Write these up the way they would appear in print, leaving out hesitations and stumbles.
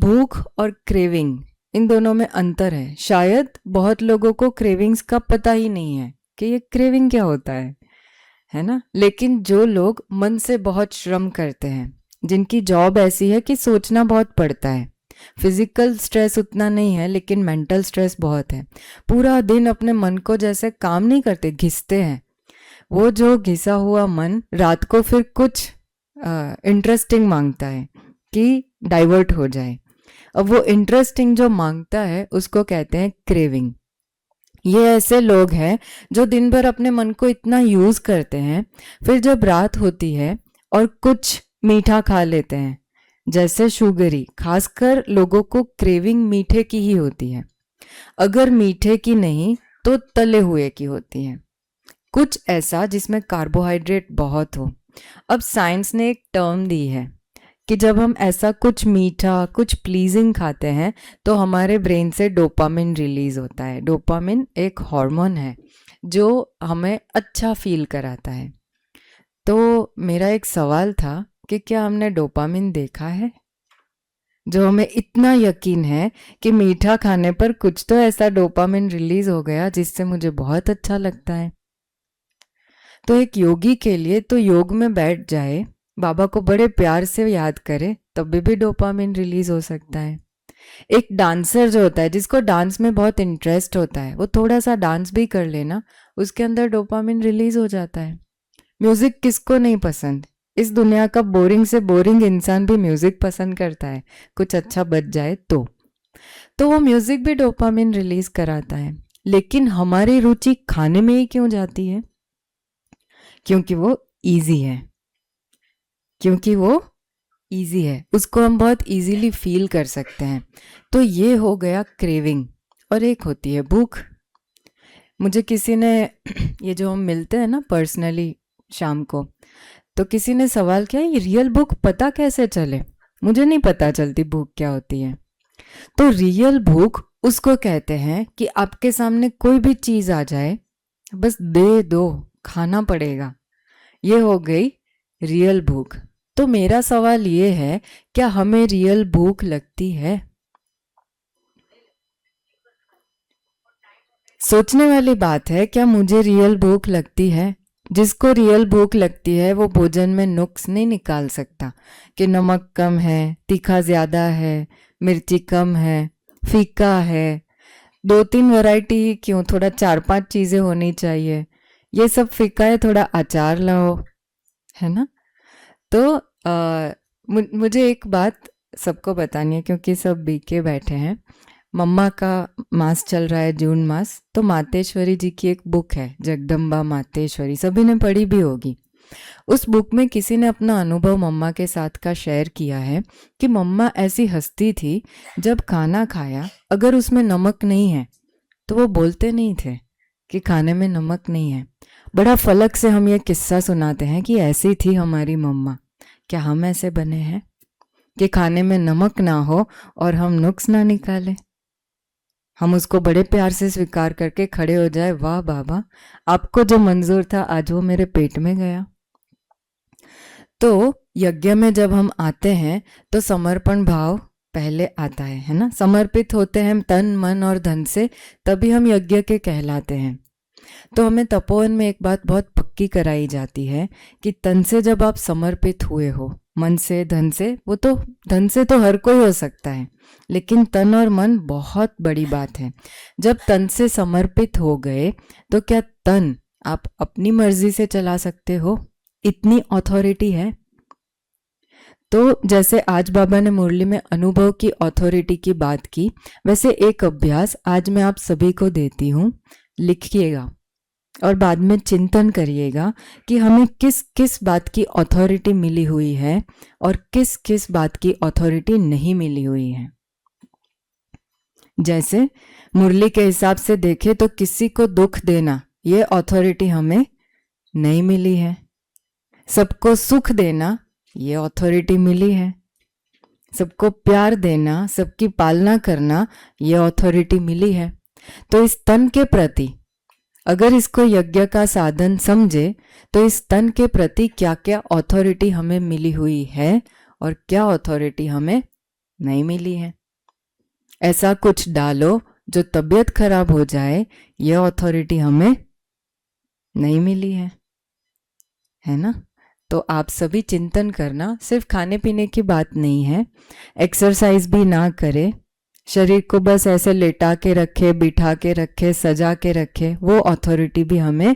भूख और क्रेविंग, इन दोनों में अंतर है। शायद बहुत लोगों को क्रेविंग्स का पता ही नहीं है कि ये क्रेविंग क्या होता है ना। लेकिन जो लोग मन से बहुत श्रम करते हैं, जिनकी जॉब ऐसी है कि सोचना बहुत पड़ता है, फिजिकल स्ट्रेस उतना नहीं है लेकिन मेंटल स्ट्रेस बहुत है, पूरा दिन अपने मन को जैसे काम नहीं करते, घिसते हैं, वो जो घिसा हुआ मन रात को फिर कुछ इंटरेस्टिंग मांगता है कि डाइवर्ट हो जाए। अब वो इंटरेस्टिंग जो मांगता है उसको कहते हैं क्रेविंग। ये ऐसे लोग हैं जो दिन भर अपने मन को इतना यूज करते हैं, फिर जब रात होती है और कुछ मीठा खा लेते हैं, जैसे शुगरी, खासकर लोगों को क्रेविंग मीठे की ही होती है। अगर मीठे की नहीं तो तले हुए की होती है, कुछ ऐसा जिसमें कार्बोहाइड्रेट बहुत हो। अब साइंस ने एक टर्म दी है कि जब हम ऐसा कुछ मीठा, कुछ प्लीजिंग खाते हैं तो हमारे ब्रेन से डोपामिन रिलीज होता है। डोपामिन एक हार्मोन है जो हमें अच्छा फील कराता है। तो मेरा एक सवाल था कि क्या हमने डोपामिन देखा है, जो हमें इतना यकीन है कि मीठा खाने पर कुछ तो ऐसा डोपामिन रिलीज हो गया जिससे मुझे बहुत अच्छा लगता है। तो एक योगी के लिए तो योग में बैठ जाए, बाबा को बड़े प्यार से याद करे, तब भी डोपामिन रिलीज हो सकता है। एक डांसर जो होता है, जिसको डांस में बहुत इंटरेस्ट होता है, वो थोड़ा सा डांस भी कर लेना, उसके अंदर डोपामिन रिलीज हो जाता है। म्यूजिक किसको नहीं पसंद, इस दुनिया का बोरिंग से बोरिंग इंसान भी म्यूजिक पसंद करता है, कुछ अच्छा बज जाए तो वो म्यूजिक भी डोपामिन रिलीज कराता है। लेकिन हमारी रुचि खाने में ही क्यों जाती है? क्योंकि वो ईजी है, क्योंकि वो ईजी है, उसको हम बहुत इजीली फील कर सकते हैं। तो ये हो गया क्रेविंग। और एक होती है भूख। मुझे किसी ने ये जो हम मिलते हैं ना पर्सनली शाम को, तो किसी ने सवाल किया, ये रियल भूख पता कैसे चले? मुझे नहीं पता चलती भूख क्या होती है। तो रियल भूख उसको कहते हैं कि आपके सामने कोई भी चीज आ जाए, बस दे दो, खाना पड़ेगा, ये हो गई रियल भूख। तो मेरा सवाल ये है, क्या हमें रियल भूख लगती है? सोचने वाली बात है, क्या मुझे रियल भूख लगती है? जिसको रियल भूख लगती है वो भोजन में नुक्स नहीं निकाल सकता कि नमक कम है, तीखा ज्यादा है, मिर्ची कम है, फीका है, दो तीन वैरायटी ही क्यों, थोड़ा चार पांच चीजें होनी चाहिए, ये सब फीका है, थोड़ा अचार लाओ, है ना। तो मुझे एक बात सबको बतानी है, क्योंकि सब बीके बैठे हैं। मम्मा का मास चल रहा है, जून मास, तो मातेश्वरी जी की एक बुक है, जगदम्बा मातेश्वरी, सभी ने पढ़ी भी होगी। उस बुक में किसी ने अपना अनुभव मम्मा के साथ का शेयर किया है कि मम्मा ऐसी हस्ती थी, जब खाना खाया अगर उसमें नमक नहीं है तो वो बोलते नहीं थे कि खाने में नमक नहीं है। बड़ा फलक से हम ये किस्सा सुनाते हैं कि ऐसी थी हमारी मम्मा। क्या हम ऐसे बने हैं कि खाने में नमक ना हो और हम नुक्स ना निकालें? हम उसको बड़े प्यार से स्वीकार करके खड़े हो जाए, वाह बाबा, आपको जो मंजूर था आज वो मेरे पेट में गया। तो यज्ञ में जब हम आते हैं तो समर्पण भाव पहले आता है ना। समर्पित होते हैं तन मन और धन से, तभी हम यज्ञ के कहलाते हैं। तो हमें तपोवन में एक बात बहुत पक्की कराई जाती है कि तन से जब आप समर्पित हुए हो, मन से, धन से, वो तो धन से तो हर कोई हो सकता है, लेकिन तन और मन बहुत बड़ी बात है। जब तन से समर्पित हो गए तो क्या तन आप अपनी मर्जी से चला सकते हो? इतनी अथॉरिटी है। तो जैसे आज बाबा ने मुरली में अनुभव की अथॉरिटी की बात की, वैसे एक अभ्यास आज मैं आप सभी को देती हूँ, लिखिएगा और बाद में चिंतन करिएगा कि हमें किस किस बात की अथॉरिटी मिली हुई है और किस किस बात की अथॉरिटी नहीं मिली हुई है। जैसे मुरली के हिसाब से देखें तो किसी को दुख देना, ये अथॉरिटी हमें नहीं मिली है। सबको सुख देना, ये अथॉरिटी मिली है। सबको प्यार देना, सबकी पालना करना, ये अथॉरिटी मिली है। तो इस तन के प्रति अगर इसको यज्ञ का साधन समझे तो इस तन के प्रति क्या क्या अथॉरिटी हमें मिली हुई है और क्या अथॉरिटी हमें नहीं मिली है। ऐसा कुछ डालो जो तबीयत खराब हो जाए, ये अथॉरिटी हमें नहीं मिली है ना। तो आप सभी चिंतन करना, सिर्फ खाने पीने की बात नहीं है, एक्सरसाइज भी ना करे, शरीर को बस ऐसे लेटा के रखे, बिठा के रखे, सजा के रखे, वो अथॉरिटी भी हमें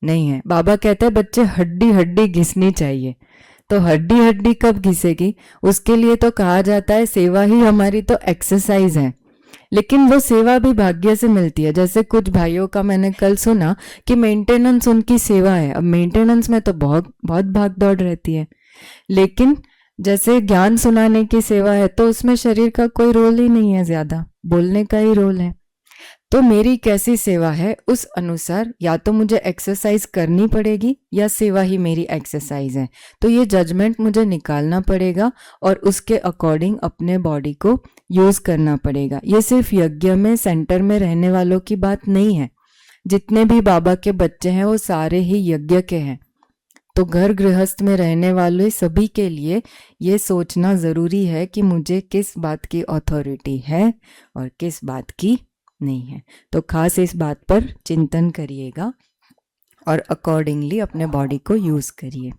नहीं है। बाबा कहते हैं बच्चे हड्डी हड्डी घिसनी चाहिए, तो हड्डी हड्डी कब घिसेगी? उसके लिए तो कहा जाता है सेवा ही हमारी तो एक्सरसाइज है। लेकिन वो सेवा भी भाग्य से मिलती है। जैसे कुछ भाइयों का मैंने कल सुना कि मेंटेनेंस उनकी सेवा है। अब मेंटेनेंस में तो बहुत बहुत भाग दौड़ रहती है, लेकिन जैसे ज्ञान सुनाने की सेवा है तो उसमें शरीर का कोई रोल ही नहीं है, ज्यादा बोलने का ही रोल है। तो मेरी कैसी सेवा है, उस अनुसार या तो मुझे एक्सरसाइज करनी पड़ेगी या सेवा ही मेरी एक्सरसाइज है। तो ये जजमेंट मुझे निकालना पड़ेगा और उसके अकॉर्डिंग अपने बॉडी को यूज करना पड़ेगा। ये सिर्फ यज्ञ में सेंटर में रहने वालों की बात नहीं है। जितने भी बाबा के बच्चे हैं वो सारे ही यज्ञ के हैं। तो घर गृहस्थ में रहने वाले सभी के लिए ये सोचना ज़रूरी है कि मुझे किस बात की अथॉरिटी है और किस बात की नहीं है। तो खास इस बात पर चिंतन करिएगा और अकॉर्डिंगली अपने बॉडी को यूज़ करिए।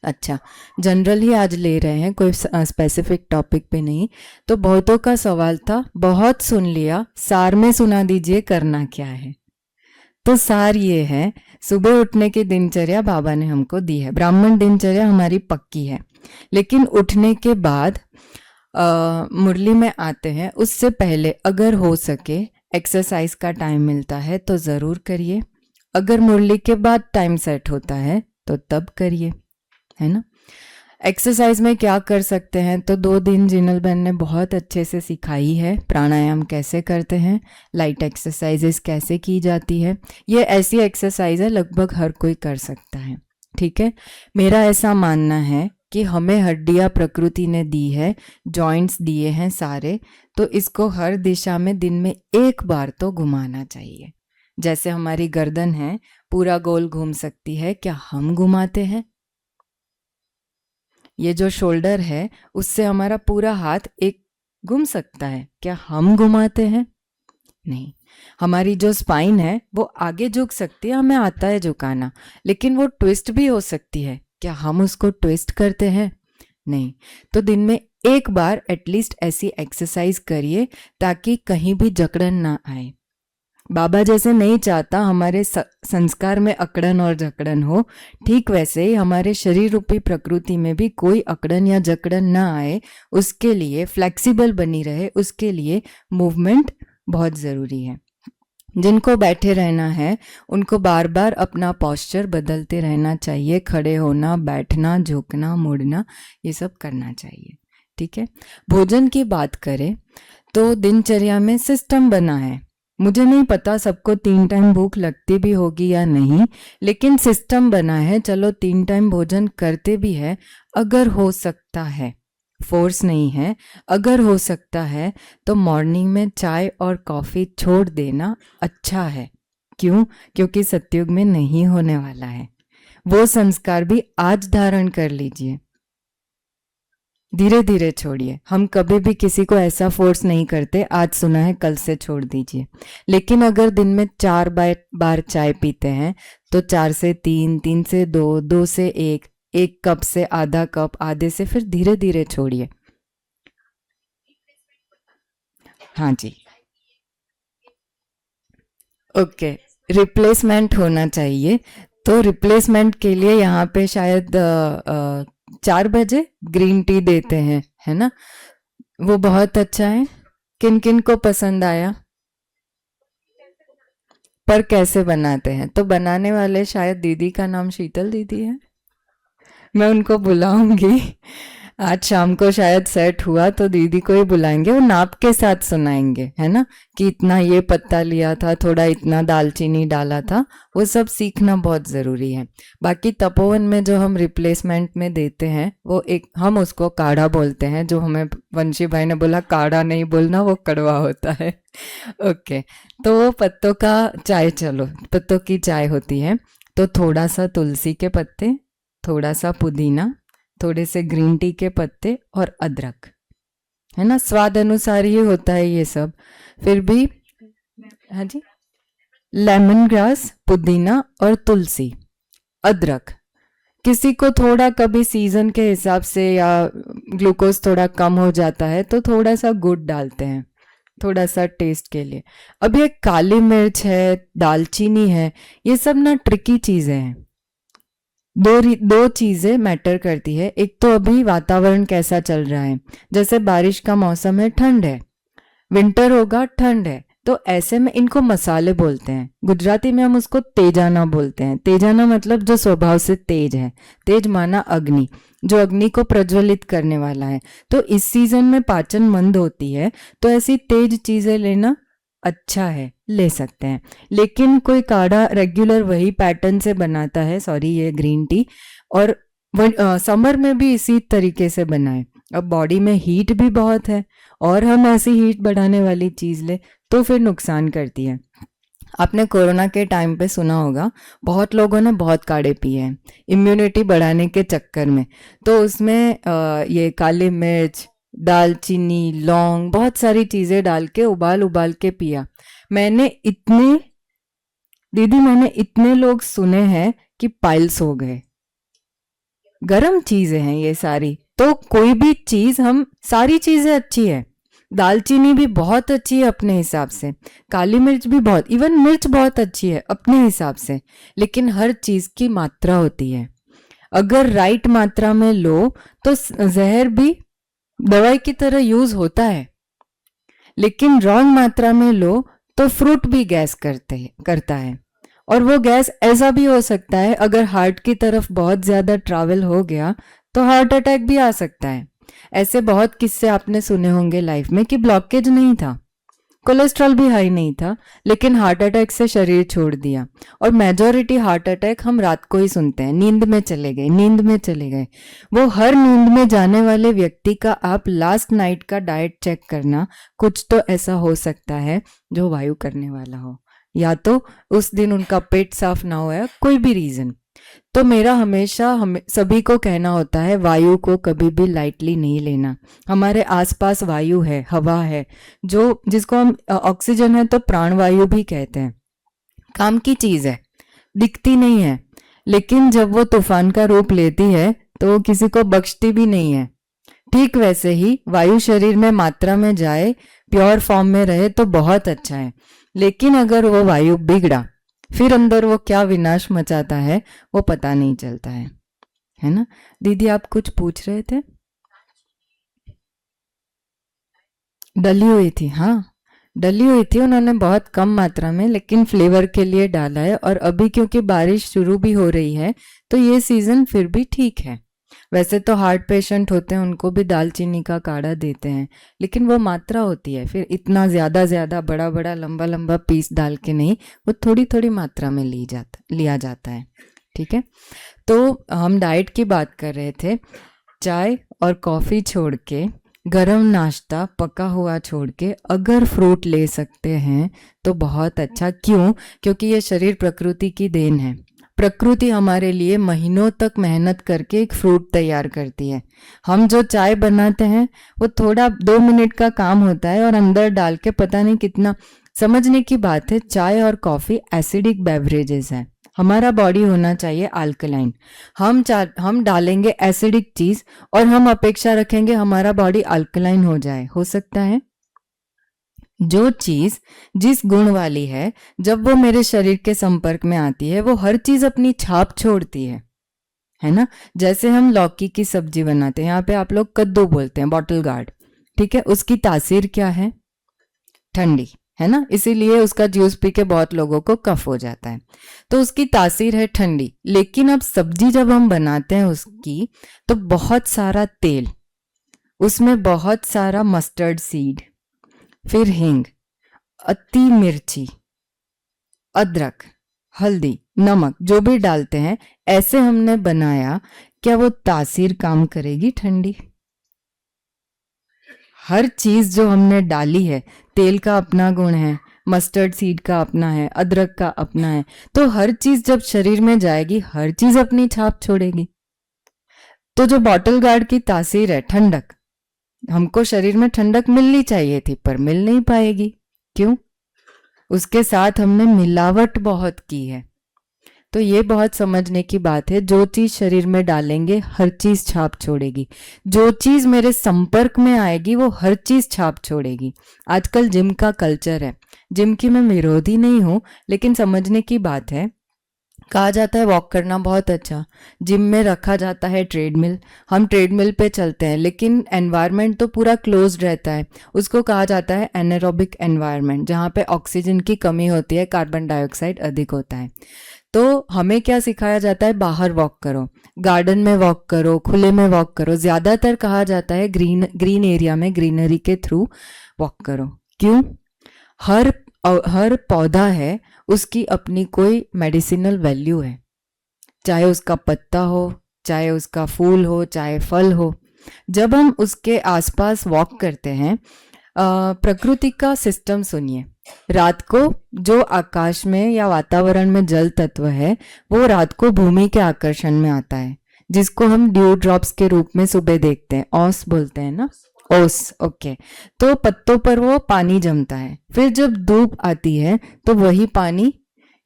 अच्छा, जनरल ही आज ले रहे हैं, कोई स्पेसिफिक टॉपिक पे नहीं। तो बहुतों का सवाल था, बहुत सुन लिया, सार में सुना दीजिए करना क्या है। तो सार ये है, सुबह उठने की दिनचर्या बाबा ने हमको दी है, ब्राह्मण दिनचर्या हमारी पक्की है। लेकिन उठने के बाद मुरली में आते हैं, उससे पहले अगर हो सके एक्सरसाइज का टाइम मिलता है तो ज़रूर करिए। अगर मुरली के बाद टाइम सेट होता है तो तब करिए, है ना। एक्सरसाइज में क्या कर सकते हैं, तो 2 दिन जिनल बहन ने बहुत अच्छे से सिखाई है। प्राणायाम कैसे करते हैं, लाइट एक्सरसाइजेस कैसे की जाती है। ये ऐसी एक्सरसाइज है लगभग हर कोई कर सकता है, ठीक है। मेरा ऐसा मानना है कि हमें हड्डियां प्रकृति ने दी है, जॉइंट्स दिए हैं सारे, तो इसको हर दिशा में दिन में एक बार तो घुमाना चाहिए। जैसे हमारी गर्दन है पूरा गोल घूम सकती है, क्या हम घुमाते हैं? ये जो शोल्डर है उससे हमारा पूरा हाथ एक घूम सकता है, क्या हम घुमाते हैं? नहीं। हमारी जो स्पाइन है वो आगे झुक सकती है, हमें आता है झुकाना, लेकिन वो ट्विस्ट भी हो सकती है, क्या हम उसको ट्विस्ट करते हैं? नहीं। तो दिन में एक बार एटलीस्ट ऐसी एक्सरसाइज करिए ताकि कहीं भी जकड़न ना आए। बाबा जैसे नहीं चाहता हमारे संस्कार में अकड़न और जकड़न हो, ठीक वैसे ही हमारे शरीर रूपी प्रकृति में भी कोई अकड़न या जकड़न ना आए, उसके लिए फ्लेक्सिबल बनी रहे, उसके लिए मूवमेंट बहुत ज़रूरी है। जिनको बैठे रहना है उनको बार बार अपना पोस्चर बदलते रहना चाहिए, खड़े होना, बैठना, झुकना, मुड़ना, ये सब करना चाहिए, ठीक है। भोजन की बात करें तो दिनचर्या में सिस्टम बना है। मुझे नहीं पता सबको 3 टाइम भूख लगती भी होगी या नहीं, लेकिन सिस्टम बना है। चलो 3 टाइम भोजन करते भी है, अगर हो सकता है, फोर्स नहीं है, अगर हो सकता है तो मॉर्निंग में चाय और कॉफ़ी छोड़ देना अच्छा है। क्यों? क्योंकि सतयुग में नहीं होने वाला है। वो संस्कार भी आज धारण कर लीजिए, धीरे धीरे छोड़िए। हम कभी भी किसी को ऐसा फोर्स नहीं करते, आज सुना है कल से छोड़ दीजिए। लेकिन अगर दिन में 4 बार चाय पीते हैं तो 4 से 3, 3 से 2, 2 से 1, 1 कप से आधा कप, आधे से फिर धीरे धीरे छोड़िए। हाँ जी, ओके। रिप्लेसमेंट होना चाहिए, तो रिप्लेसमेंट के लिए यहाँ पे शायद 4 बजे ग्रीन टी देते हैं, है ना। वो बहुत अच्छा है। किन किन को पसंद आया? पर कैसे बनाते हैं? तो बनाने वाले शायद दीदी का नाम शीतल दीदी है, मैं उनको बुलाऊंगी। आज शाम को शायद सेट हुआ तो दीदी को ही बुलाएंगे, वो नाप के साथ सुनाएंगे, है ना, कि इतना ये पत्ता लिया था, थोड़ा इतना दालचीनी डाला था। वो सब सीखना बहुत ज़रूरी है। बाकी तपोवन में जो हम रिप्लेसमेंट में देते हैं वो एक, हम उसको काढ़ा बोलते हैं, जो हमें वंशी भाई ने बोला काढ़ा नहीं बोलना, वो कड़वा होता है। ओके, तो वो पत्तों का चाय, चलो पत्तों की चाय होती है। तो थोड़ा सा तुलसी के पत्ते, थोड़ा सा पुदीना, थोड़े से ग्रीन टी के पत्ते और अदरक, है ना, स्वाद अनुसार ही होता है ये सब। फिर भी, हाँ जी, लेमन ग्रास, पुदीना और तुलसी, अदरक। किसी को थोड़ा कभी सीजन के हिसाब से या ग्लूकोज थोड़ा कम हो जाता है तो थोड़ा सा गुड़ डालते हैं, थोड़ा सा टेस्ट के लिए। अब ये काली मिर्च है, दालचीनी है, ये सब ना ट्रिकी चीजें हैं। दो चीजें मैटर करती है। एक तो अभी वातावरण कैसा चल रहा है, जैसे बारिश का मौसम है, ठंड है, विंटर होगा, ठंड है, तो ऐसे में इनको मसाले बोलते हैं। गुजराती में हम उसको तेजाना बोलते हैं। तेजाना मतलब जो स्वभाव से तेज है, तेज माना अग्नि, जो अग्नि को प्रज्वलित करने वाला है। तो इस सीजन में पाचन मंद होती है, तो ऐसी तेज चीजें लेना अच्छा है, ले सकते हैं। लेकिन कोई काढ़ा रेगुलर वही पैटर्न से बनाता है, सॉरी ये ग्रीन टी, और समर में भी इसी तरीके से बनाए। अब बॉडी में हीट भी बहुत है और हम ऐसी हीट बढ़ाने वाली चीज ले तो फिर नुकसान करती है। आपने कोरोना के टाइम पे सुना होगा, बहुत लोगों ने बहुत काढ़े पिए हैं इम्यूनिटी बढ़ाने के चक्कर में। तो उसमें ये काली मिर्च, दालचीनी, लौंग, बहुत सारी चीजें डाल के उबाल उबाल के पिया। मैंने इतने दीदी मैंने इतने लोग सुने हैं कि पाइल्स हो गए। गर्म चीजें हैं ये सारी, तो कोई भी चीज, हम सारी चीजें अच्छी है। दालचीनी भी बहुत अच्छी है अपने हिसाब से, काली मिर्च भी बहुत, इवन मिर्च बहुत अच्छी है अपने हिसाब से। लेकिन हर चीज की मात्रा होती है। अगर राइट मात्रा में लो तो जहर भी दवाई की तरह यूज होता है, लेकिन रॉन्ग मात्रा में लो तो फ्रूट भी गैस करता है। और वो गैस ऐसा भी हो सकता है, अगर हार्ट की तरफ बहुत ज्यादा ट्रैवल हो गया तो हार्ट अटैक भी आ सकता है। ऐसे बहुत किस्से आपने सुने होंगे लाइफ में कि ब्लॉकेज नहीं था, कोलेस्ट्रॉल भी हाई नहीं था, लेकिन हार्ट अटैक से शरीर छोड़ दिया। और मेजॉरिटी हार्ट अटैक हम रात को ही सुनते हैं, नींद में चले गए, नींद में चले गए। वो हर नींद में जाने वाले व्यक्ति का आप लास्ट नाइट का डाइट चेक करना, कुछ तो ऐसा हो सकता है जो वायु करने वाला हो, या तो उस दिन उनका पेट साफ ना हो, या कोई भी रीजन। तो मेरा हमेशा सभी को कहना होता है, वायु को कभी भी लाइटली नहीं लेना। हमारे आसपास वायु है, हवा है, जो जिसको हम ऑक्सीजन है तो प्राणवायु भी कहते हैं। काम की चीज है, दिखती नहीं है, लेकिन जब वो तूफान का रूप लेती है तो वो किसी को बख्शती भी नहीं है। ठीक वैसे ही वायु शरीर में मात्रा में जाए, प्योर फॉर्म में रहे तो बहुत अच्छा है। लेकिन अगर वो वायु बिगड़ा, फिर अंदर वो क्या विनाश मचाता है वो पता नहीं चलता है ना। दीदी आप कुछ पूछ रहे थे? डली हुई थी, हाँ, डली हुई थी, उन्होंने बहुत कम मात्रा में लेकिन फ्लेवर के लिए डाला है। और अभी क्योंकि बारिश शुरू भी हो रही है तो ये सीजन फिर भी ठीक है। वैसे तो हार्ट पेशेंट होते हैं, उनको भी दालचीनी का काढ़ा देते हैं, लेकिन वो मात्रा होती है, फिर इतना ज्यादा ज्यादा बड़ा बड़ा लंबा लंबा पीस डाल के नहीं, वो थोड़ी थोड़ी मात्रा में लिया जाता है। ठीक है, तो हम डाइट की बात कर रहे थे। चाय और कॉफी छोड़ के, गरम नाश्ता पका हुआ छोड़ के, अगर फ्रूट ले सकते हैं तो बहुत अच्छा। क्यों? क्योंकि ये शरीर प्रकृति की देन है। प्रकृति हमारे लिए महीनों तक मेहनत करके एक फ्रूट तैयार करती है। हम जो चाय बनाते हैं वो थोड़ा 2 मिनट का काम होता है, और अंदर डाल के पता नहीं कितना। समझने की बात है, चाय और कॉफी एसिडिक बेवरेजेस हैं। हमारा बॉडी होना चाहिए अल्कलाइन। हम डालेंगे एसिडिक चीज और हम अपेक्षा रखेंगे हमारा बॉडी अल्कलाइन हो जाए, हो सकता है? जो चीज जिस गुण वाली है, जब वो मेरे शरीर के संपर्क में आती है, वो हर चीज अपनी छाप छोड़ती है ना। जैसे हम लौकी की सब्जी बनाते हैं, यहाँ पे आप लोग कद्दू बोलते हैं, बॉटल गार्ड, ठीक है, उसकी तासीर क्या है? ठंडी, है ना, इसीलिए उसका जूस पी के बहुत लोगों को कफ हो जाता है। तो उसकी तासीर है ठंडी। लेकिन अब सब्जी जब हम बनाते हैं उसकी, तो बहुत सारा तेल, उसमें बहुत सारा मस्टर्ड सीड, फिर हींग, अति मिर्ची, अदरक, हल्दी, नमक जो भी डालते हैं, ऐसे हमने बनाया, क्या वो तासीर काम करेगी ठंडी? हर चीज जो हमने डाली है, तेल का अपना गुण है, मस्टर्ड सीड का अपना है, अदरक का अपना है, तो हर चीज जब शरीर में जाएगी, हर चीज अपनी छाप छोड़ेगी। तो जो बॉटल गार्ड की तासीर है ठंडक, हमको शरीर में ठंडक मिलनी चाहिए थी पर मिल नहीं पाएगी। क्यों? उसके साथ हमने मिलावट बहुत की है। तो ये बहुत समझने की बात है। जो चीज शरीर में डालेंगे हर चीज छाप छोड़ेगी। जो चीज मेरे संपर्क में आएगी वो हर चीज छाप छोड़ेगी। आजकल जिम का कल्चर है। जिम की मैं विरोधी नहीं हूँ, लेकिन समझने की बात है। कहा जाता है वॉक करना बहुत अच्छा। जिम में रखा जाता है ट्रेडमिल, हम ट्रेडमिल पे चलते हैं, लेकिन एनवायरनमेंट तो पूरा क्लोज्ड रहता है। उसको कहा जाता है एनारोबिक एनवायरनमेंट, जहाँ पे ऑक्सीजन की कमी होती है, कार्बन डाइऑक्साइड अधिक होता है। तो हमें क्या सिखाया जाता है? बाहर वॉक करो, गार्डन में वॉक करो, खुले में वॉक करो। ज़्यादातर कहा जाता है ग्रीन ग्रीन एरिया में ग्रीनरी के थ्रू वॉक करो। क्यों? हर हर पौधा है, उसकी अपनी कोई मेडिसिनल वैल्यू है। चाहे उसका पत्ता हो, चाहे उसका फूल हो, चाहे फल हो। जब हम उसके आसपास वॉक करते हैं, प्रकृति का सिस्टम सुनिए। रात को जो आकाश में या वातावरण में जल तत्व है, वो रात को भूमि के आकर्षण में आता है, जिसको हम ड्यू ड्रॉप्स के रूप में सुबह देखते हैं। ओस बोलते हैं ना, ओस। ओके। तो पत्तों पर वो पानी जमता है, फिर जब धूप आती है तो वही पानी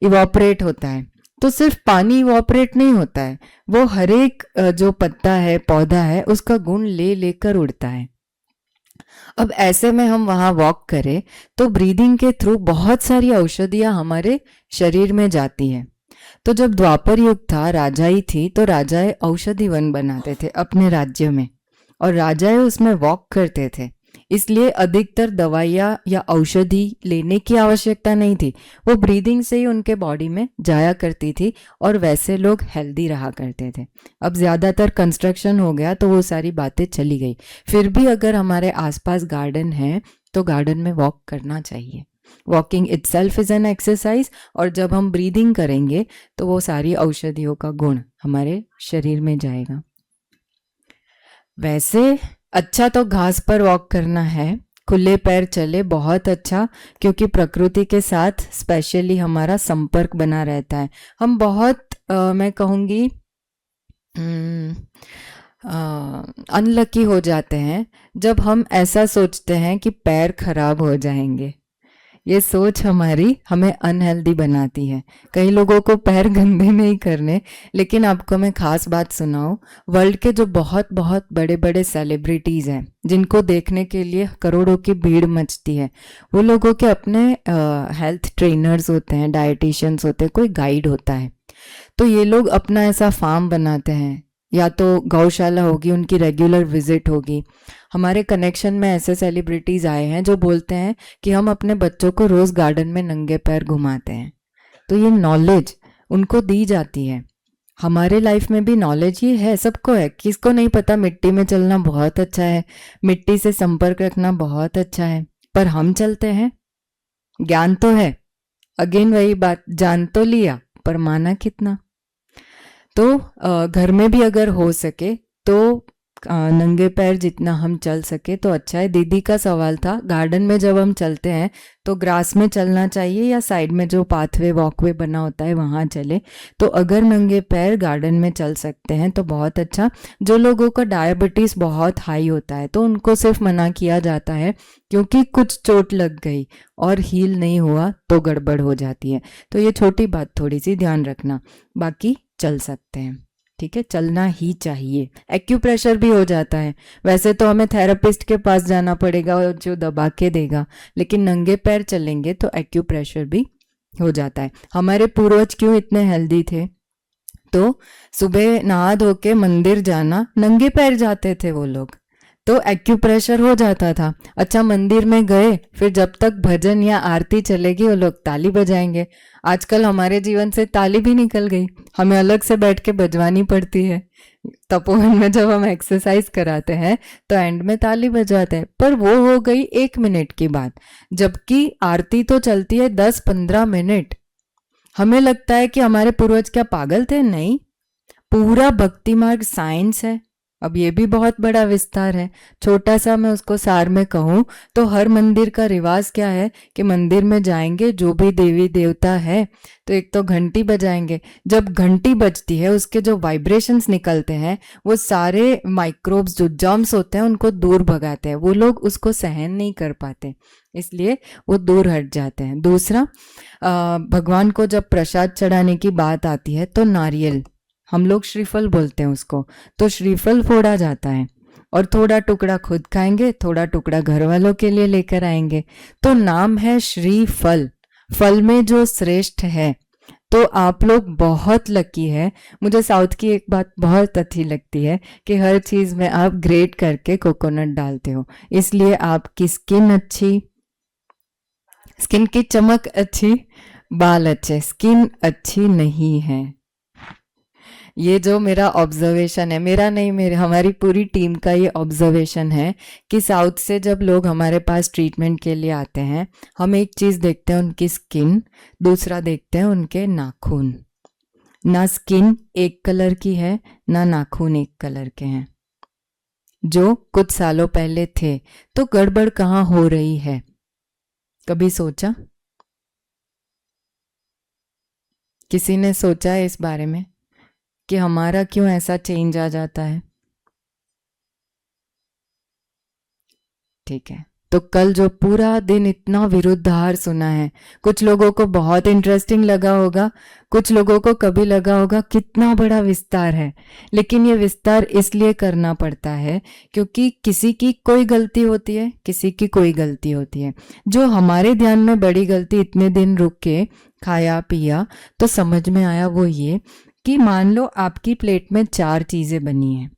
इवापोरेट होता है। तो सिर्फ पानी इवापोरेट नहीं होता है, वो हर एक जो पत्ता है, पौधा है, उसका गुण ले लेकर उड़ता है। अब ऐसे में हम वहाँ वॉक करें तो ब्रीदिंग के थ्रू बहुत सारी औषधियाँ हमारे शरीर में जाती हैं। तो जब द्वापर युग था, राजाई थी, तो राजाएं औषधि वन बनाते थे अपने राज्य में, और राजाएं उसमें वॉक करते थे। इसलिए अधिकतर दवाइयाँ या औषधि लेने की आवश्यकता नहीं थी, वो ब्रीदिंग से ही उनके बॉडी में जाया करती थी, और वैसे लोग हेल्दी रहा करते थे। अब ज़्यादातर कंस्ट्रक्शन हो गया तो वो सारी बातें चली गई। फिर भी अगर हमारे आसपास गार्डन है तो गार्डन में वॉक करना चाहिए। Walking itself is an exercise, और जब हम ब्रीदिंग करेंगे तो वो सारी औषधियों का गुण हमारे शरीर में जाएगा। वैसे अच्छा तो घास पर वॉक करना है, खुले पैर चले बहुत अच्छा, क्योंकि प्रकृति के साथ स्पेशली हमारा संपर्क बना रहता है। हम बहुत मैं कहूँगी अनलकी हो जाते हैं जब हम ऐसा सोचते हैं कि पैर खराब हो जाएंगे। ये सोच हमें अनहेल्दी बनाती है। कई लोगों को पैर गंदे नहीं करने, लेकिन आपको मैं खास बात सुनाऊं, वर्ल्ड के जो बहुत बहुत बड़े बड़े सेलिब्रिटीज हैं, जिनको देखने के लिए करोड़ों की भीड़ मचती है, वो लोगों के अपने हेल्थ ट्रेनर्स होते हैं, डाइटिशियंस होते हैं, कोई गाइड होता है। तो ये लोग अपना ऐसा फार्म बनाते हैं, या तो गौशाला होगी, उनकी रेगुलर विजिट होगी। हमारे कनेक्शन में ऐसे सेलिब्रिटीज आए हैं जो बोलते हैं कि हम अपने बच्चों को रोज गार्डन में नंगे पैर घुमाते हैं। तो ये नॉलेज उनको दी जाती है। हमारे लाइफ में भी नॉलेज ये है, सबको है। किसको नहीं पता मिट्टी में चलना बहुत अच्छा है, मिट्टी से संपर्क रखना बहुत अच्छा है, पर हम चलते हैं। ज्ञान तो है, अगेन वही बात, जान तो लिया पर माना कितना। तो घर में भी अगर हो सके तो नंगे पैर जितना हम चल सके तो अच्छा है। दीदी का सवाल था, गार्डन में जब हम चलते हैं तो ग्रास में चलना चाहिए या साइड में जो पाथवे वॉकवे बना होता है वहाँ चले। तो अगर नंगे पैर गार्डन में चल सकते हैं तो बहुत अच्छा। जो लोगों का डायबिटीज़ बहुत हाई होता है तो उनको सिर्फ मना किया जाता है, क्योंकि कुछ चोट लग गई और हील नहीं हुआ तो गड़बड़ हो जाती है। तो ये छोटी बात थोड़ी सी ध्यान रखना, बाकी चल सकते हैं। ठीक है, चलना ही चाहिए। एक्यूप्रेशर भी हो जाता है। वैसे तो हमें थेरेपिस्ट के पास जाना पड़ेगा जो दबा के देगा, लेकिन नंगे पैर चलेंगे तो एक्यूप्रेशर भी हो जाता है। हमारे पूर्वज क्यों इतने हेल्दी थे? तो सुबह नहा धो के मंदिर जाना, नंगे पैर जाते थे वो लोग, तो एक्यूप्रेशर हो जाता था। अच्छा, मंदिर में गए, फिर जब तक भजन या आरती चलेगी वो लोग ताली बजाएंगे। आजकल हमारे जीवन से ताली भी निकल गई, हमें अलग से बैठ के बजवानी पड़ती है। तपोवन में जब हम एक्सरसाइज कराते हैं तो एंड में ताली बजाते हैं, पर वो हो गई 1 मिनट की बात, जबकि आरती तो चलती है 10-15 मिनट। हमें लगता है कि हमारे पूर्वज क्या पागल थे? नहीं, पूरा भक्ति मार्ग साइंस है। अब ये भी बहुत बड़ा विस्तार है। छोटा सा मैं उसको सार में कहूँ तो हर मंदिर का रिवाज क्या है कि मंदिर में जाएंगे, जो भी देवी देवता है तो एक तो घंटी बजाएंगे। जब घंटी बजती है उसके जो वाइब्रेशंस निकलते हैं वो सारे माइक्रोब्स जो जर्म्स होते हैं उनको दूर भगाते हैं। वो लोग उसको सहन नहीं कर पाते, इसलिए वो दूर हट जाते हैं। दूसरा, भगवान को जब प्रसाद चढ़ाने की बात आती है तो नारियल, हम लोग श्रीफल बोलते हैं उसको, तो श्रीफल फोड़ा जाता है और थोड़ा टुकड़ा खुद खाएंगे, थोड़ा टुकड़ा घर वालों के लिए लेकर आएंगे। तो नाम है श्रीफल, फल में जो श्रेष्ठ है। तो आप लोग बहुत लकी है। मुझे साउथ की एक बात बहुत अच्छी लगती है कि हर चीज में आप ग्रेट करके कोकोनट डालते हो, इसलिए आपकी स्किन अच्छी, स्किन की चमक अच्छी, बाल अच्छे, स्किन अच्छी नहीं है। ये जो मेरा ऑब्जर्वेशन है, मेरा नहीं, मेरे हमारी पूरी टीम का ये ऑब्जर्वेशन है कि साउथ से जब लोग हमारे पास ट्रीटमेंट के लिए आते हैं, हम एक चीज़ देखते हैं उनकी स्किन, दूसरा देखते हैं उनके नाखून। ना स्किन एक कलर की है, ना नाखून एक कलर के हैं। जो कुछ सालों पहले थे, तो गड़बड़ कहाँ हो रही है, कभी सोचा? किसी ने सोचा है इस बारे में कि हमारा क्यों ऐसा चेंज आ जाता है? ठीक है, तो कल जो पूरा दिन इतना विरुद्धार सुना है, कुछ लोगों को बहुत इंटरेस्टिंग लगा होगा, कुछ लोगों को कभी लगा होगा कितना बड़ा विस्तार है। लेकिन ये विस्तार इसलिए करना पड़ता है क्योंकि किसी की कोई गलती होती है, किसी की कोई गलती होती है। जो हमारे ध्यान में बड़ी गलती, इतने दिन रुक के खाया पिया तो समझ में आया वो ये कि मान लो आपकी प्लेट में 4 चीज़ें बनी हैं,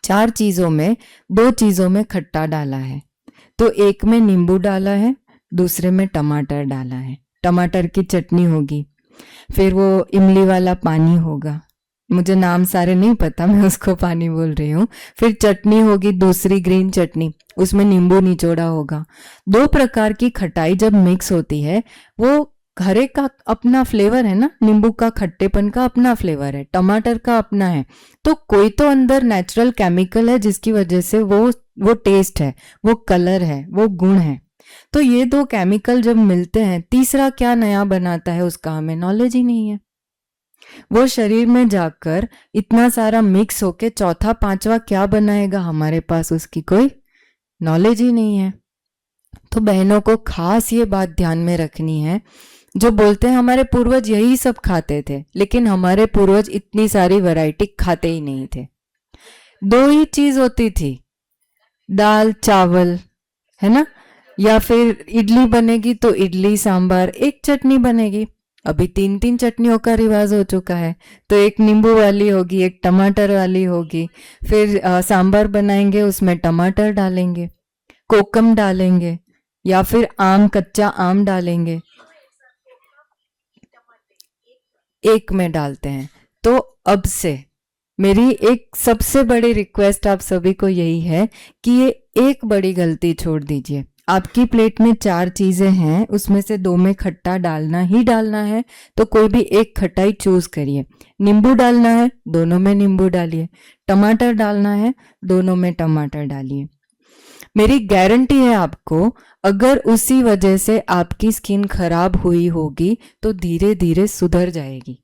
4 चीज़ों में 2 चीज़ों में खट्टा डाला है, तो एक में नींबू डाला है, दूसरे में टमाटर डाला है, टमाटर की चटनी होगी, फिर वो इमली वाला पानी होगा, मुझे नाम सारे नहीं पता, मैं उसको पानी बोल रही हूँ। फिर चटनी होगी, दूसरी ग्रीन चटनी, उसमें नींबू निचोड़ा होगा। 2 प्रकार की खटाई जब मिक्स होती है, वो हर एक का अपना फ्लेवर है ना, नींबू का खट्टेपन का अपना फ्लेवर है, टमाटर का अपना है, तो कोई तो अंदर नेचुरल केमिकल है जिसकी वजह से वो टेस्ट है, वो कलर है, वो गुण है। तो ये 2 केमिकल जब मिलते हैं, तीसरा क्या नया बनाता है उसका हमें नॉलेज ही नहीं है। वो शरीर में जाकर इतना सारा मिक्स होके चौथा पांचवा क्या बनाएगा हमारे पास, उसकी कोई नॉलेज ही नहीं है। तो बहनों को खास ये बात ध्यान में रखनी है, जो बोलते हैं हमारे पूर्वज यही सब खाते थे, लेकिन हमारे पूर्वज इतनी सारी वैरायटी खाते ही नहीं थे। 2 ही चीज होती थी, दाल चावल, है ना, या फिर इडली बनेगी तो इडली सांभर, एक चटनी बनेगी। अभी 3-3 चटनियों का रिवाज हो चुका है, तो एक नींबू वाली होगी, एक टमाटर वाली होगी, फिर सांभर बनाएंगे उसमें टमाटर डालेंगे, कोकम डालेंगे, या फिर आम, कच्चा आम डालेंगे, एक में डालते हैं। तो अब से मेरी एक सबसे बड़ी रिक्वेस्ट आप सभी को यही है कि ये एक बड़ी गलती छोड़ दीजिए। आपकी प्लेट में 4 चीजें हैं, उसमें से 2 में खट्टा डालना ही डालना है, तो कोई भी एक खटाई चूज करिए। नींबू डालना है, दोनों में नींबू डालिए, टमाटर डालना है, दोनों में टमाटर डालिए। मेरी गारंटी है आपको, अगर उसी वजह से आपकी स्किन खराब हुई होगी तो धीरे धीरे सुधर जाएगी।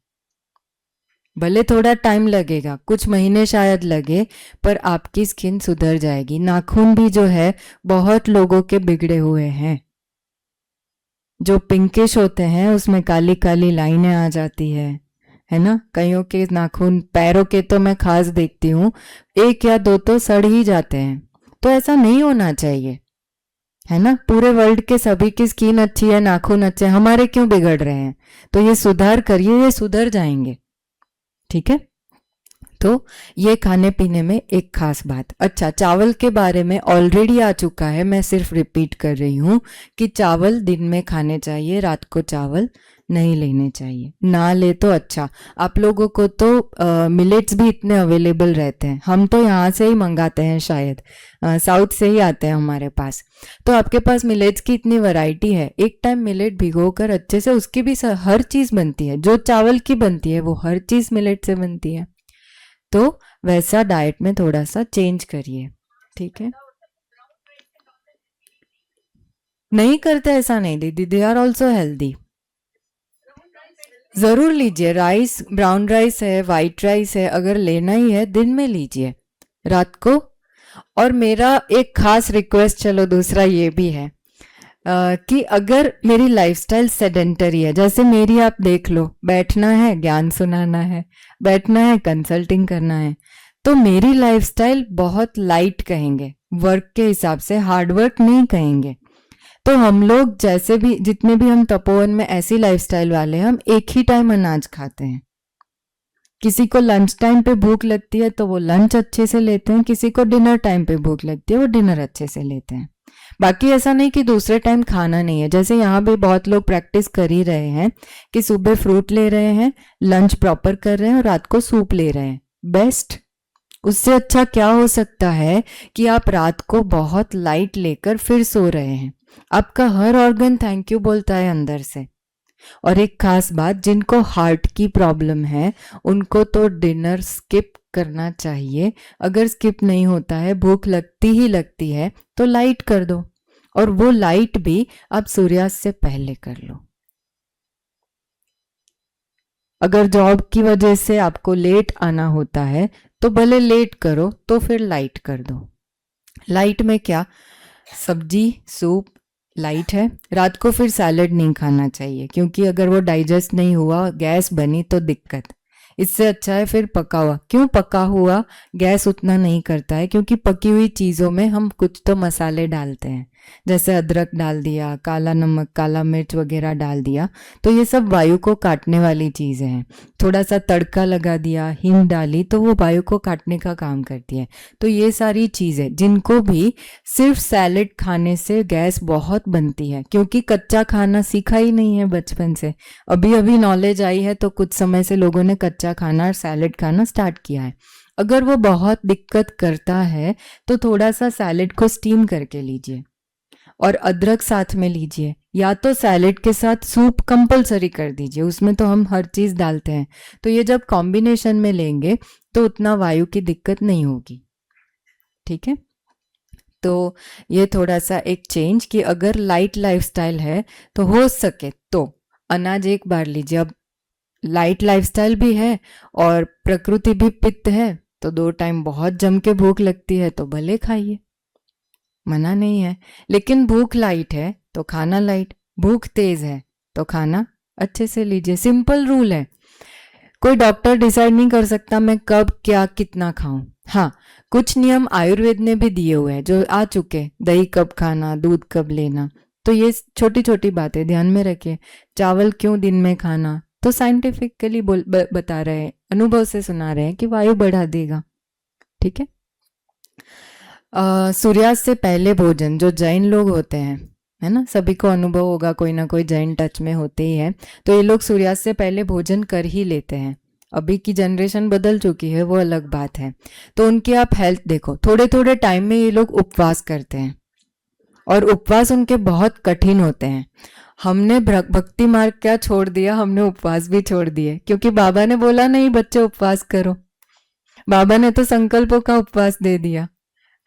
भले थोड़ा टाइम लगेगा, कुछ महीने शायद लगे, पर आपकी स्किन सुधर जाएगी। नाखून भी जो है बहुत लोगों के बिगड़े हुए हैं, जो पिंकिश होते हैं उसमें काली काली लाइनें आ जाती है ना। कईयों के नाखून, पैरों के तो मैं खास देखती हूँ, 1 या 2 तो सड़ ही जाते हैं। तो ऐसा नहीं होना चाहिए, है ना। पूरे वर्ल्ड के सभी की स्किन अच्छी है, नाखून अच्छे, हमारे क्यों बिगड़ रहे हैं? तो ये सुधार करिए, ये सुधर जाएंगे, ठीक है। तो ये खाने पीने में एक खास बात। अच्छा, चावल के बारे में ऑलरेडी आ चुका है, मैं सिर्फ रिपीट कर रही हूँ कि चावल दिन में खाने चाहिए, रात को चावल नहीं लेने चाहिए। ना ले तो अच्छा। आप लोगों को तो मिलेट्स भी इतने अवेलेबल रहते हैं, हम तो यहाँ से ही मंगाते हैं, शायद साउथ से ही आते हैं हमारे पास। तो आपके पास मिलेट्स की इतनी वैरायटी है, एक टाइम मिलेट भिगोकर अच्छे से, उसकी भी हर चीज़ बनती है, जो चावल की बनती है वो हर चीज़ मिलेट से बनती है। तो वैसा डाइट में थोड़ा सा चेंज करिए, ठीक है। नहीं करते ऐसा नहीं दीदी, दे आर ऑल्सो हेल्दी। जरूर लीजिए, राइस, ब्राउन राइस है, वाइट राइस है, अगर लेना ही है दिन में लीजिए, रात को। और मेरा एक खास रिक्वेस्ट, चलो दूसरा ये भी है कि अगर मेरी लाइफस्टाइल सेडेंटरी है, जैसे मेरी आप देख लो, बैठना है ज्ञान सुनाना है, बैठना है कंसल्टिंग करना है, तो मेरी लाइफस्टाइल बहुत लाइट कहेंगे, वर्क के हिसाब से, हार्ड वर्क नहीं कहेंगे। तो हम लोग जैसे भी, जितने भी हम तपोवन में ऐसी लाइफस्टाइल वाले हैं, हम एक ही टाइम अनाज खाते हैं। किसी को लंच टाइम पे भूख लगती है तो वो लंच अच्छे से लेते हैं, किसी को डिनर टाइम पे भूख लगती है वो डिनर अच्छे से लेते हैं। बाकी ऐसा नहीं कि दूसरे टाइम खाना नहीं है, जैसे यहाँ भी बहुत लोग प्रैक्टिस कर ही रहे हैं कि सुबह फ्रूट ले रहे हैं, लंच प्रॉपर कर रहे हैं और रात को सूप ले रहे हैं, बेस्ट। उससे अच्छा क्या हो सकता है कि आप रात को बहुत लाइट लेकर फिर सो रहे हैं, आपका हर ऑर्गन थैंक यू बोलता है अंदर से। और एक खास बात, जिनको हार्ट की प्रॉब्लम है उनको तो डिनर स्किप करना चाहिए। अगर स्किप नहीं होता है, भूख लगती ही लगती है, तो लाइट कर दो, और वो लाइट भी आप सूर्यास्त से पहले कर लो। अगर जॉब की वजह से आपको लेट आना होता है तो भले लेट करो, तो फिर लाइट कर दो। लाइट में क्या, सब्जी, सूप, लाइट है। रात को फिर सैलड नहीं खाना चाहिए, क्योंकि अगर वो डाइजेस्ट नहीं हुआ, गैस बनी तो दिक्कत। इससे अच्छा है फिर पका हुआ। क्यों पका हुआ गैस उतना नहीं करता है? क्योंकि पकी हुई चीज़ों में हम कुछ तो मसाले डालते हैं, जैसे अदरक डाल दिया, काला नमक, काला मिर्च वगैरह डाल दिया, तो ये सब वायु को काटने वाली चीज़ें हैं। थोड़ा सा तड़का लगा दिया, हींग डाली, तो वो वायु को काटने का काम करती है। तो ये सारी चीज़ें, जिनको भी सिर्फ सैलेड खाने से गैस बहुत बनती है, क्योंकि कच्चा खाना सीखा ही नहीं है बचपन से, अभी अभी नॉलेज आई है, तो कुछ समय से लोगों ने कच्चा खाना और सैलेड खाना स्टार्ट किया है। अगर वो बहुत दिक्कत करता है तो थोड़ा सा सैलेड को स्टीम करके लीजिए और अदरक साथ में लीजिए, या तो सैलेड के साथ सूप कंपलसरी कर दीजिए, उसमें तो हम हर चीज़ डालते हैं। तो ये जब कॉम्बिनेशन में लेंगे तो उतना वायु की दिक्कत नहीं होगी, ठीक है। तो ये थोड़ा सा एक चेंज, कि अगर लाइट लाइफस्टाइल है तो हो सके तो अनाज एक बार लीजिए। अब लाइट लाइफस्टाइल भी है और प्रकृति भी पित्त है, तो 2 टाइम बहुत जम के भूख लगती है तो भले खाइए, मना नहीं है। लेकिन भूख लाइट है तो खाना लाइट, भूख तेज है तो खाना अच्छे से लीजिए। सिंपल रूल है, कोई डॉक्टर डिसाइड नहीं कर सकता मैं कब क्या कितना खाऊं। हाँ, कुछ नियम आयुर्वेद ने भी दिए हुए हैं जो आ चुके, दही कब खाना, दूध कब लेना, तो ये छोटी छोटी बातें ध्यान में रखिए। चावल क्यों दिन में खाना, तो साइंटिफिकली बता रहे हैं, अनुभव से सुना रहे हैं कि वायु बढ़ा देगा, ठीक है। सूर्यास्त से पहले भोजन, जो जैन लोग होते हैं, है ना, सभी को अनुभव होगा, कोई ना कोई जैन टच में होते ही है, तो ये लोग सूर्यास्त से पहले भोजन कर ही लेते हैं। अभी की जनरेशन बदल चुकी है, वो अलग बात है। तो उनकी आप हेल्थ देखो, थोड़े थोड़े टाइम में ये लोग उपवास करते हैं, और उपवास उनके बहुत कठिन होते हैं। हमने भक्ति मार्ग क्या छोड़ दिया, हमने उपवास भी छोड़ दिए, क्योंकि बाबा ने बोला नहीं बच्चे उपवास करो। बाबा ने तो संकल्पों का उपवास दे दिया,